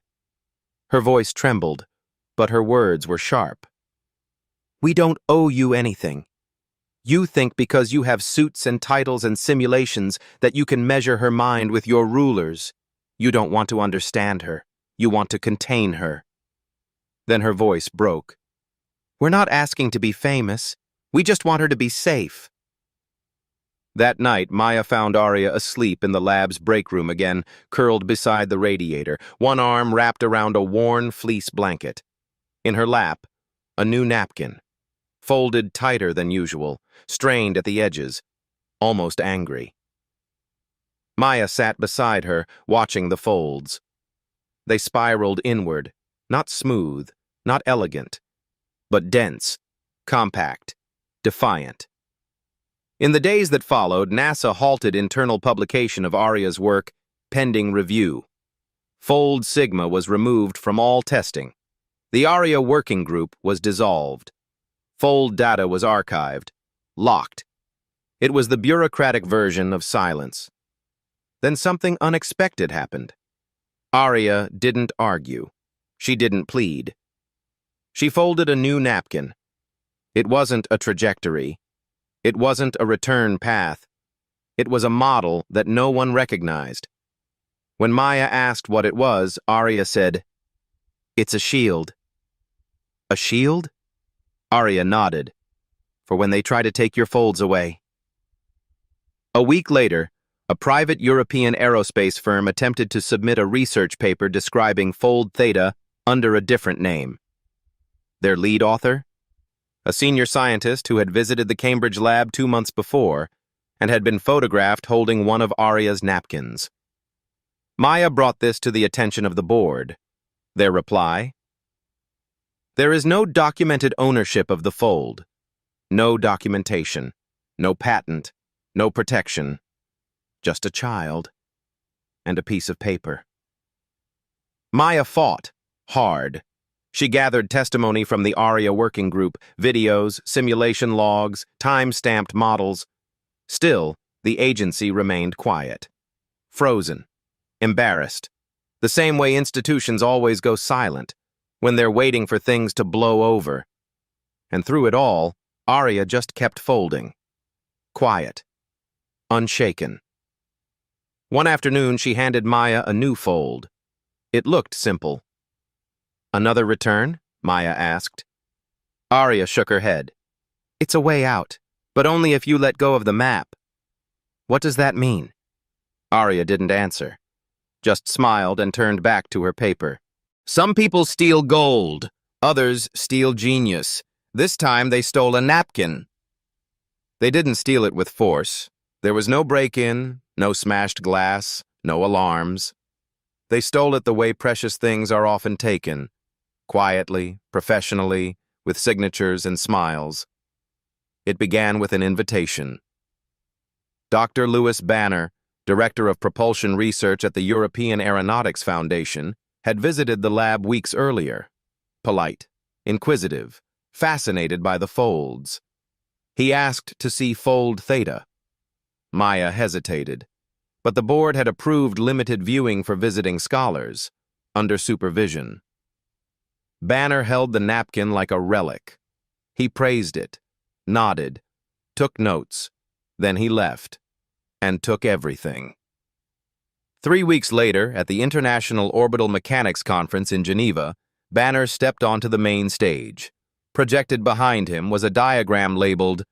Her voice trembled, but her words were sharp. "We don't owe you anything. You think because you have suits and titles and simulations that you can measure her mind with your rulers. You don't want to understand her. You want to contain her." Then her voice broke. "We're not asking to be famous. We just want her to be safe." That night, Maya found Aria asleep in the lab's break room again, curled beside the radiator, one arm wrapped around a worn fleece blanket. In her lap, a new napkin, folded tighter than usual, strained at the edges, almost angry. Maya sat beside her, watching the folds. They spiraled inward, not smooth, not elegant, but dense, compact, defiant. In the days that followed, NASA halted internal publication of Aria's work, pending review. Fold Sigma was removed from all testing. The Aria working group was dissolved. Fold data was archived, locked. It was the bureaucratic version of silence. Then something unexpected happened. Aria didn't argue. She didn't plead. She folded a new napkin. It wasn't a trajectory. It wasn't a return path. It was a model that no one recognized. When Maya asked what it was, Aria said, "It's a shield." "A shield?" Aria nodded. "For when they try to take your folds away." A week later, a private European aerospace firm attempted to submit a research paper describing fold theta under a different name. Their lead author? A senior scientist who had visited the Cambridge lab 2 months before and had been photographed holding one of Aria's napkins. Maya brought this to the attention of the board. Their reply? "There is no documented ownership of the fold. No documentation, no patent, no protection. Just a child and a piece of paper." Maya fought hard. She gathered testimony from the Aria working group, videos, simulation logs, time-stamped models. Still, the agency remained quiet. Frozen. Embarrassed. The same way institutions always go silent, when they're waiting for things to blow over. And through it all, Aria just kept folding. Quiet. Unshaken. One afternoon, she handed Maya a new fold. It looked simple. "Another return?" Maya asked. Aria shook her head. "It's a way out, but only if you let go of the map." "What does that mean?" Aria didn't answer, just smiled and turned back to her paper. "Some people steal gold, others steal genius. This time they stole a napkin." They didn't steal it with force. There was no break-in, no smashed glass, no alarms. They stole it the way precious things are often taken. Quietly, professionally, with signatures and smiles. It began with an invitation. Dr. Louis Banner, director of propulsion research at the European Aeronautics Foundation, had visited the lab weeks earlier. Polite, inquisitive, fascinated by the folds. He asked to see fold theta. Maya hesitated, but the board had approved limited viewing for visiting scholars, under supervision. Banner held the napkin like a relic. He praised it, nodded, took notes, then he left, and took everything. 3 weeks later, at the International Orbital Mechanics Conference in Geneva, Banner stepped onto the main stage. Projected behind him was a diagram labeled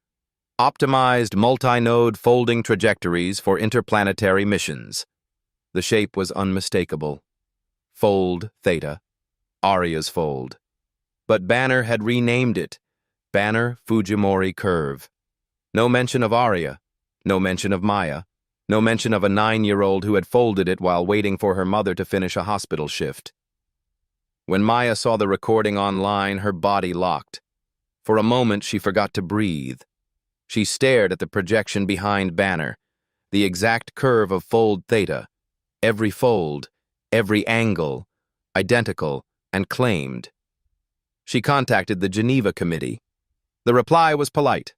"Optimized Multi-Node Folding Trajectories for Interplanetary Missions." The shape was unmistakable. Fold theta. Aria's fold. But Banner had renamed it Banner Fujimori Curve. No mention of Aria, no mention of Maya, no mention of a 9-year-old who had folded it while waiting for her mother to finish a hospital shift. When Maya saw the recording online, her body locked. For a moment, she forgot to breathe. She stared at the projection behind Banner, the exact curve of fold theta, every fold, every angle, identical, and claimed. She contacted the Geneva Committee. The reply was polite.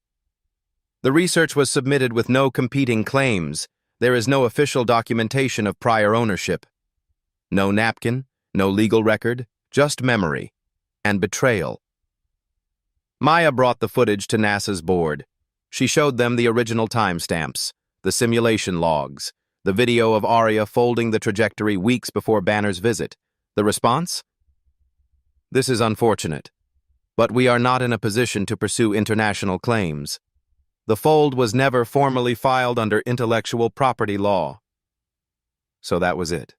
"The research was submitted with no competing claims. There is no official documentation of prior ownership. No napkin, no legal record, just memory, and betrayal. Maya brought the footage to NASA's board. She showed them the original timestamps, the simulation logs, the video of Aria folding the trajectory weeks before Banner's visit. The response? This is unfortunate, but we are not in a position to pursue international claims. The fold was never formally filed under intellectual property law. So that was it.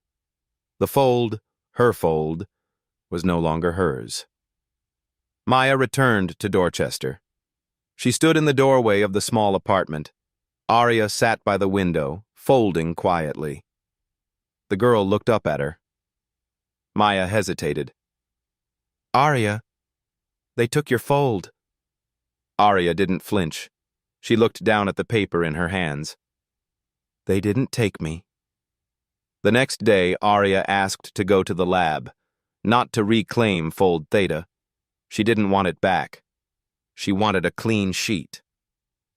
The fold, her fold, was no longer hers. Maya returned to Dorchester. She stood in the doorway of the small apartment. Aria sat by the window, folding quietly. The girl looked up at her. Maya hesitated. Aria, they took your fold. Aria didn't flinch. She looked down at the paper in her hands. They didn't take me. The next day, Aria asked to go to the lab, not to reclaim fold theta. She didn't want it back. She wanted a clean sheet.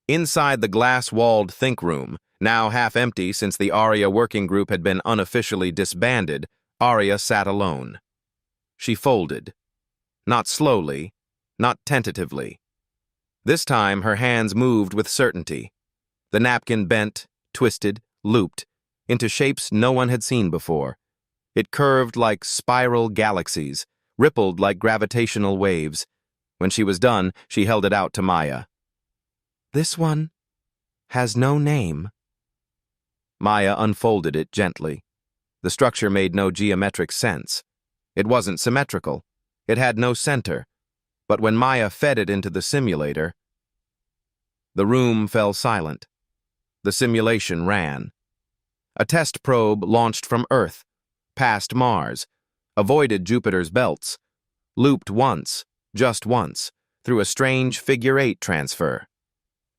Inside the glass-walled think room, now half empty since the Aria working group had been unofficially disbanded, Aria sat alone. She folded. Not slowly, not tentatively. This time her hands moved with certainty. The napkin bent, twisted, looped, into shapes no one had seen before. It curved like spiral galaxies, rippled like gravitational waves. When she was done, she held it out to Maya. This one has no name. Maya unfolded it gently. The structure made no geometric sense. It wasn't symmetrical. It had no center. But when Maya fed it into the simulator, the room fell silent. The simulation ran. A test probe launched from Earth, past Mars, avoided Jupiter's belts, looped once, just once, through a strange figure-8 transfer,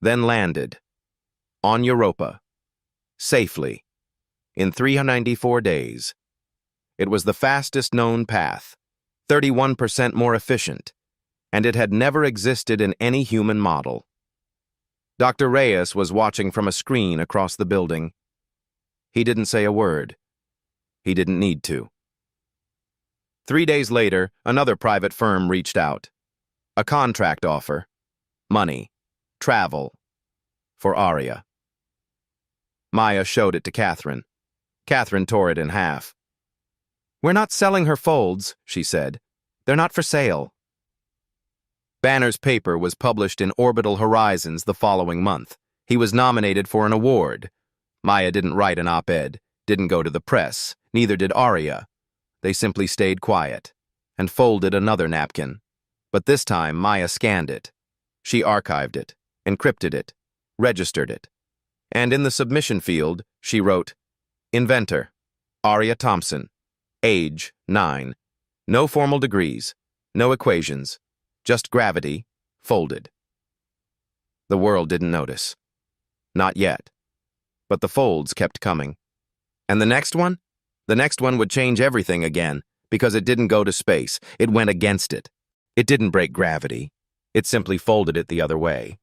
then landed, on Europa, safely, in 394 days. It was the fastest known path, 31% more efficient, and it had never existed in any human model. Dr. Reyes was watching from a screen across the building. He didn't say a word. He didn't need to. 3 days later, another private firm reached out. A contract offer. Money. Travel. For Aria. Maya showed it to Catherine. Catherine tore it in half. We're not selling her folds, she said. They're not for sale. Banner's paper was published in Orbital Horizons the following month. He was nominated for an award. Maya didn't write an op-ed, didn't go to the press, neither did Aria. They simply stayed quiet and folded another napkin. But this time, Maya scanned it. She archived it, encrypted it, registered it. And in the submission field, she wrote, Inventor, Aria Thompson, age 9, no formal degrees, no equations, just gravity, folded. The world didn't notice. Not yet. But the folds kept coming. And the next one? The next one would change everything again, because it didn't go to space. It went against it. It didn't break gravity. It simply folded it the other way.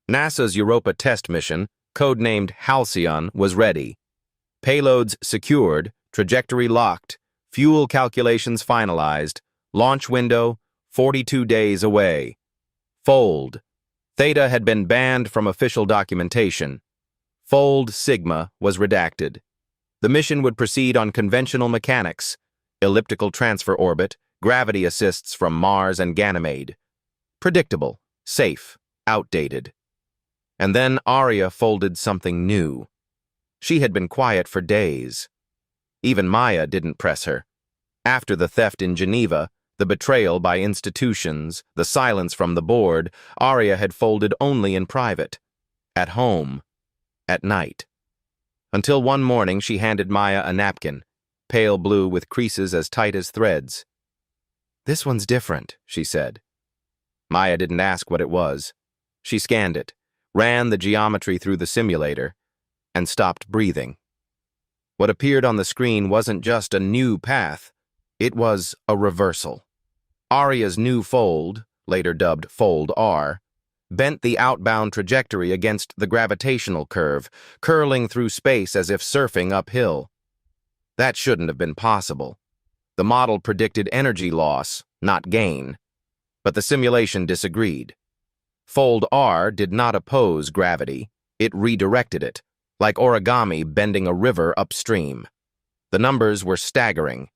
NASA's Europa test mission, codenamed Halcyon, was ready. Payloads secured, trajectory locked, fuel calculations finalized, launch window 42 days away. Fold. Theta had been banned from official documentation. Fold Sigma was redacted. The mission would proceed on conventional mechanics, elliptical transfer orbit, gravity assists from Mars and Ganymede. Predictable, safe, outdated. And then Aria folded something new. She had been quiet for days. Even Maya didn't press her. After the theft in Geneva, the betrayal by institutions, the silence from the board, Aria had folded only in private. At home. At night. Until one morning she handed Maya a napkin, pale blue with creases as tight as threads. This one's different, she said. Maya didn't ask what it was. She scanned it, ran the geometry through the simulator, and stopped breathing. What appeared on the screen wasn't just a new path, it was a reversal. Aria's new fold, later dubbed Fold R, bent the outbound trajectory against the gravitational curve, curling through space as if surfing uphill. That shouldn't have been possible. The model predicted energy loss, not gain. But the simulation disagreed. Fold R did not oppose gravity. It redirected it, like origami bending a river upstream. The numbers were staggering.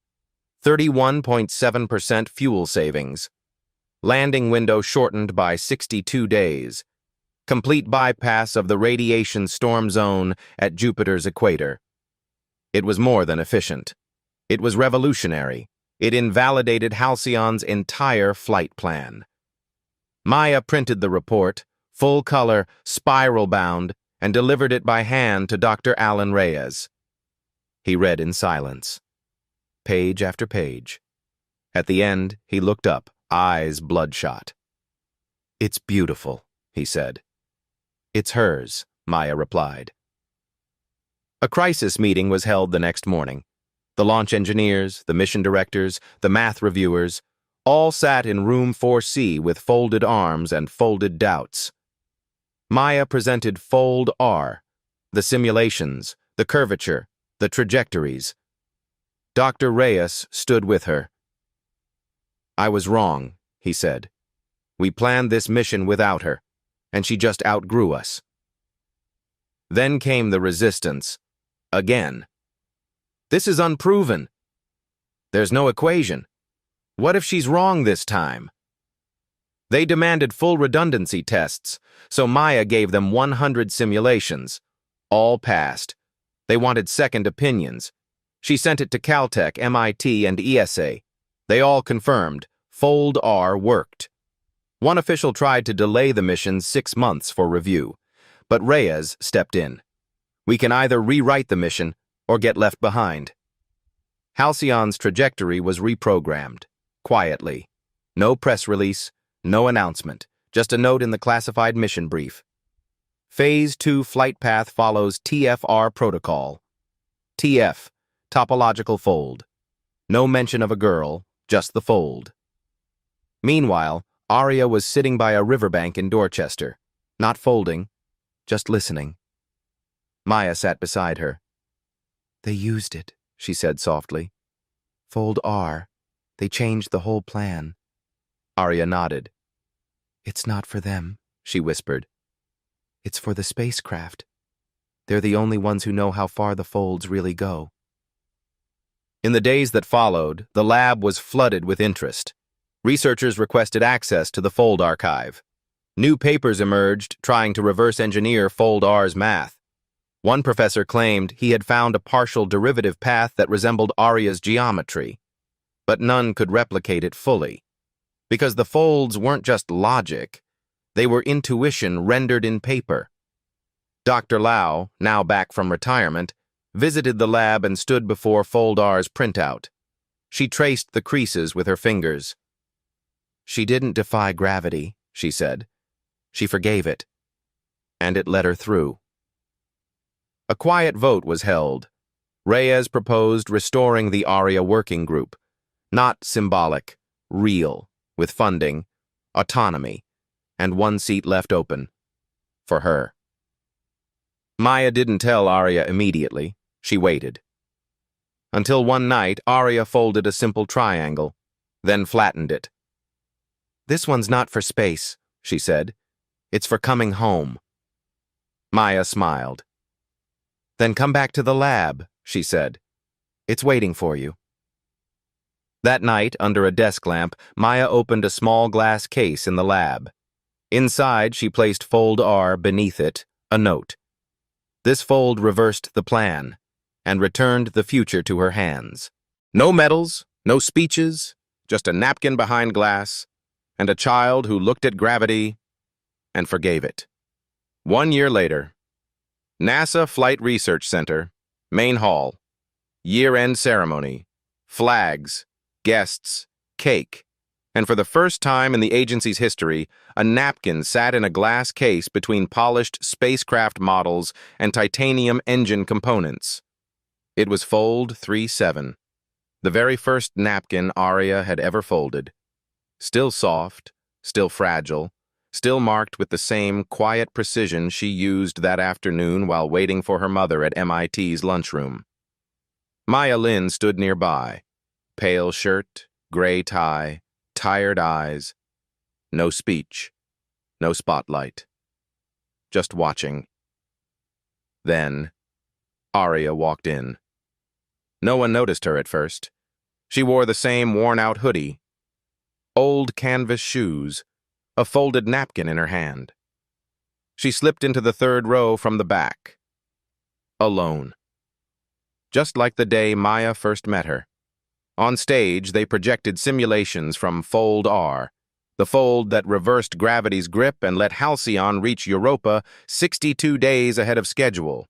31.7% fuel savings. Landing window shortened by 62 days. Complete bypass of the radiation storm zone at Jupiter's equator. It was more than efficient. It was revolutionary. It invalidated Halcyon's entire flight plan. Maya printed the report, full color, spiral-bound, and delivered it by hand to Dr. Alan Reyes. He read in silence, page after page. At the end, he looked up, eyes bloodshot. "It's beautiful," he said. "It's hers," Maya replied. A crisis meeting was held the next morning. The launch engineers, the mission directors, the math reviewers, all sat in room 4C with folded arms and folded doubts. Maya presented Fold R, the simulations, the curvature, the trajectories. Dr. Reyes stood with her. "I was wrong," he said. "We planned this mission without her, and she just outgrew us." Then came the resistance. Again. "This is unproven. There's no equation. What if she's wrong this time?" They demanded full redundancy tests, so Maya gave them 100 simulations. All passed. They wanted second opinions. She sent it to Caltech, MIT, and ESA. They all confirmed Fold R worked. One official tried to delay the mission 6 months for review, but Reyes stepped in. "We can either rewrite the mission or get left behind." Halcyon's trajectory was reprogrammed, quietly. No press release, no announcement, just a note in the classified mission brief. Phase 2 flight path follows TFR protocol. TF, topological fold. No mention of a girl, just the fold. Meanwhile, Aria was sitting by a riverbank in Dorchester, not folding, just listening. Maya sat beside her. "They used it," she said softly. "Fold R. They changed the whole plan." Aria nodded. "It's not for them," she whispered. "It's for the spacecraft. They're the only ones who know how far the folds really go." In the days that followed, the lab was flooded with interest. Researchers requested access to the Fold archive. New papers emerged trying to reverse engineer Fold R's math. One professor claimed he had found a partial derivative path that resembled Aria's geometry, but none could replicate it fully. Because the folds weren't just logic, they were intuition rendered in paper. Dr. Lau, now back from retirement, visited the lab and stood before Fold R's printout. She traced the creases with her fingers. "She didn't defy gravity," she said. "She forgave it. And it let her through." A quiet vote was held. Reyes proposed restoring the Aria working group. Not symbolic, real, with funding, autonomy, and one seat left open. For her. Maya didn't tell Aria immediately. She waited. Until one night, Aria folded a simple triangle, then flattened it. "This one's not for space," she said. "It's for coming home." Maya smiled. "Then come back to the lab," she said. "It's waiting for you." That night, under a desk lamp, Maya opened a small glass case in the lab. Inside, she placed Fold R beneath it, a note. This fold reversed the plan and returned the future to her hands. No medals, no speeches, just a napkin behind glass, and a child who looked at gravity and forgave it. 1 year later, NASA Flight Research Center, Main Hall, year-end ceremony, flags, guests, cake, and for the first time in the agency's history, a napkin sat in a glass case between polished spacecraft models and titanium engine components. It was Fold 37, the very first napkin Aria had ever folded. Still soft, still fragile, still marked with the same quiet precision she used that afternoon while waiting for her mother at MIT's lunchroom. Maya Lin stood nearby, Pale shirt, gray tie, tired eyes. No speech, no spotlight. Just watching. Then, Aria walked in. No one noticed her at first. She wore the same worn-out hoodie, old canvas shoes, a folded napkin in her hand. She slipped into the third row from the back. Alone. Just like the day Maya first met her. On stage, they projected simulations from Fold R, the fold that reversed gravity's grip and let Halcyon reach Europa 62 days ahead of schedule,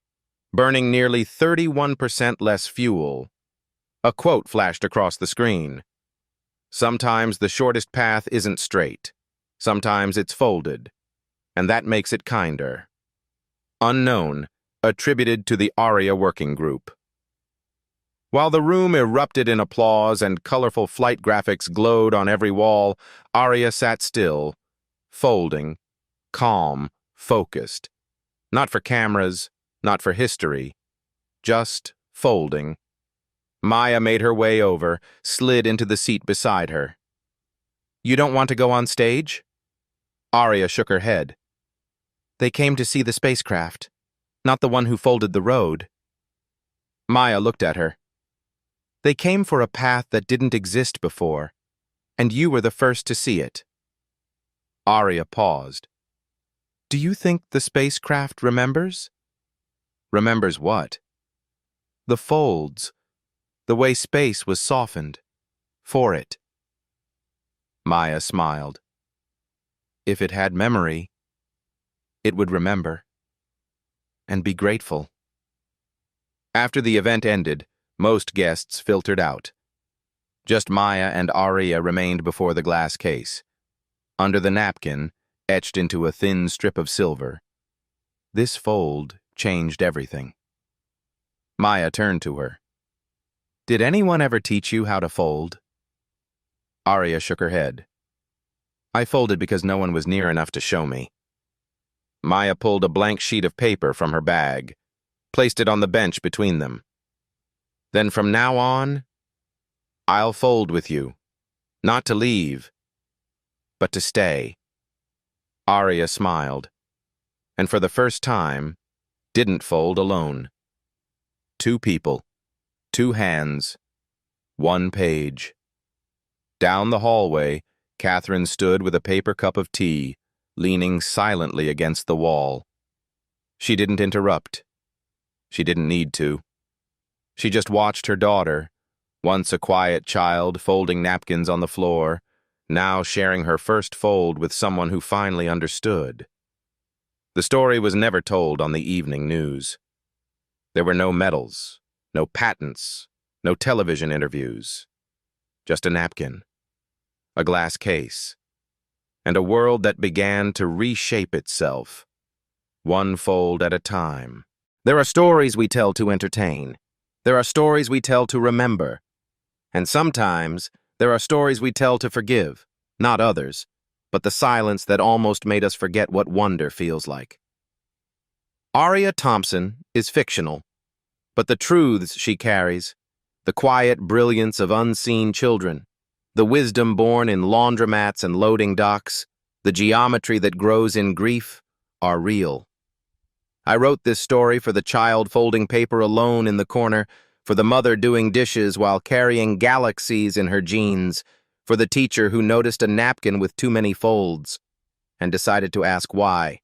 burning nearly 31% less fuel. A quote flashed across the screen. Sometimes the shortest path isn't straight. Sometimes it's folded. And that makes it kinder. Unknown, attributed to the Aria working group. While the room erupted in applause and colorful flight graphics glowed on every wall, Aria sat still, folding, calm, focused. Not for cameras, not for history, just folding. Maya made her way over, slid into the seat beside her. "You don't want to go on stage?" Aria shook her head. "They came to see the spacecraft, not the one who folded the road." Maya looked at her. "They came for a path that didn't exist before, and you were the first to see it." Aria paused. "Do you think the spacecraft remembers?" "Remembers what?" "The folds, the way space was softened, for it." Maya smiled. "If it had memory, it would remember, and be grateful." After the event ended, most guests filtered out. Just Maya and Aria remained before the glass case. Under the napkin, etched into a thin strip of silver, "This fold changed everything." Maya turned to her. "Did anyone ever teach you how to fold?" Aria shook her head. "I folded because no one was near enough to show me." Maya pulled a blank sheet of paper from her bag, placed it on the bench between them. "Then from now on, I'll fold with you, not to leave, but to stay." Aria smiled, and for the first time, didn't fold alone. Two people, two hands, one page. Down the hallway, Catherine stood with a paper cup of tea, leaning silently against the wall. She didn't interrupt. She didn't need to. She just watched her daughter, once a quiet child folding napkins on the floor, now sharing her first fold with someone who finally understood. The story was never told on the evening news. There were no medals, no patents, no television interviews. Just a napkin, a glass case, and a world that began to reshape itself, one fold at a time. There are stories we tell to entertain. There are stories we tell to remember. And sometimes, there are stories we tell to forgive, not others, but the silence that almost made us forget what wonder feels like. Aria Thompson is fictional, but the truths she carries, the quiet brilliance of unseen children, the wisdom born in laundromats and loading docks, the geometry that grows in grief, are real. I wrote this story for the child folding paper alone in the corner, for the mother doing dishes while carrying galaxies in her jeans, for the teacher who noticed a napkin with too many folds and decided to ask why.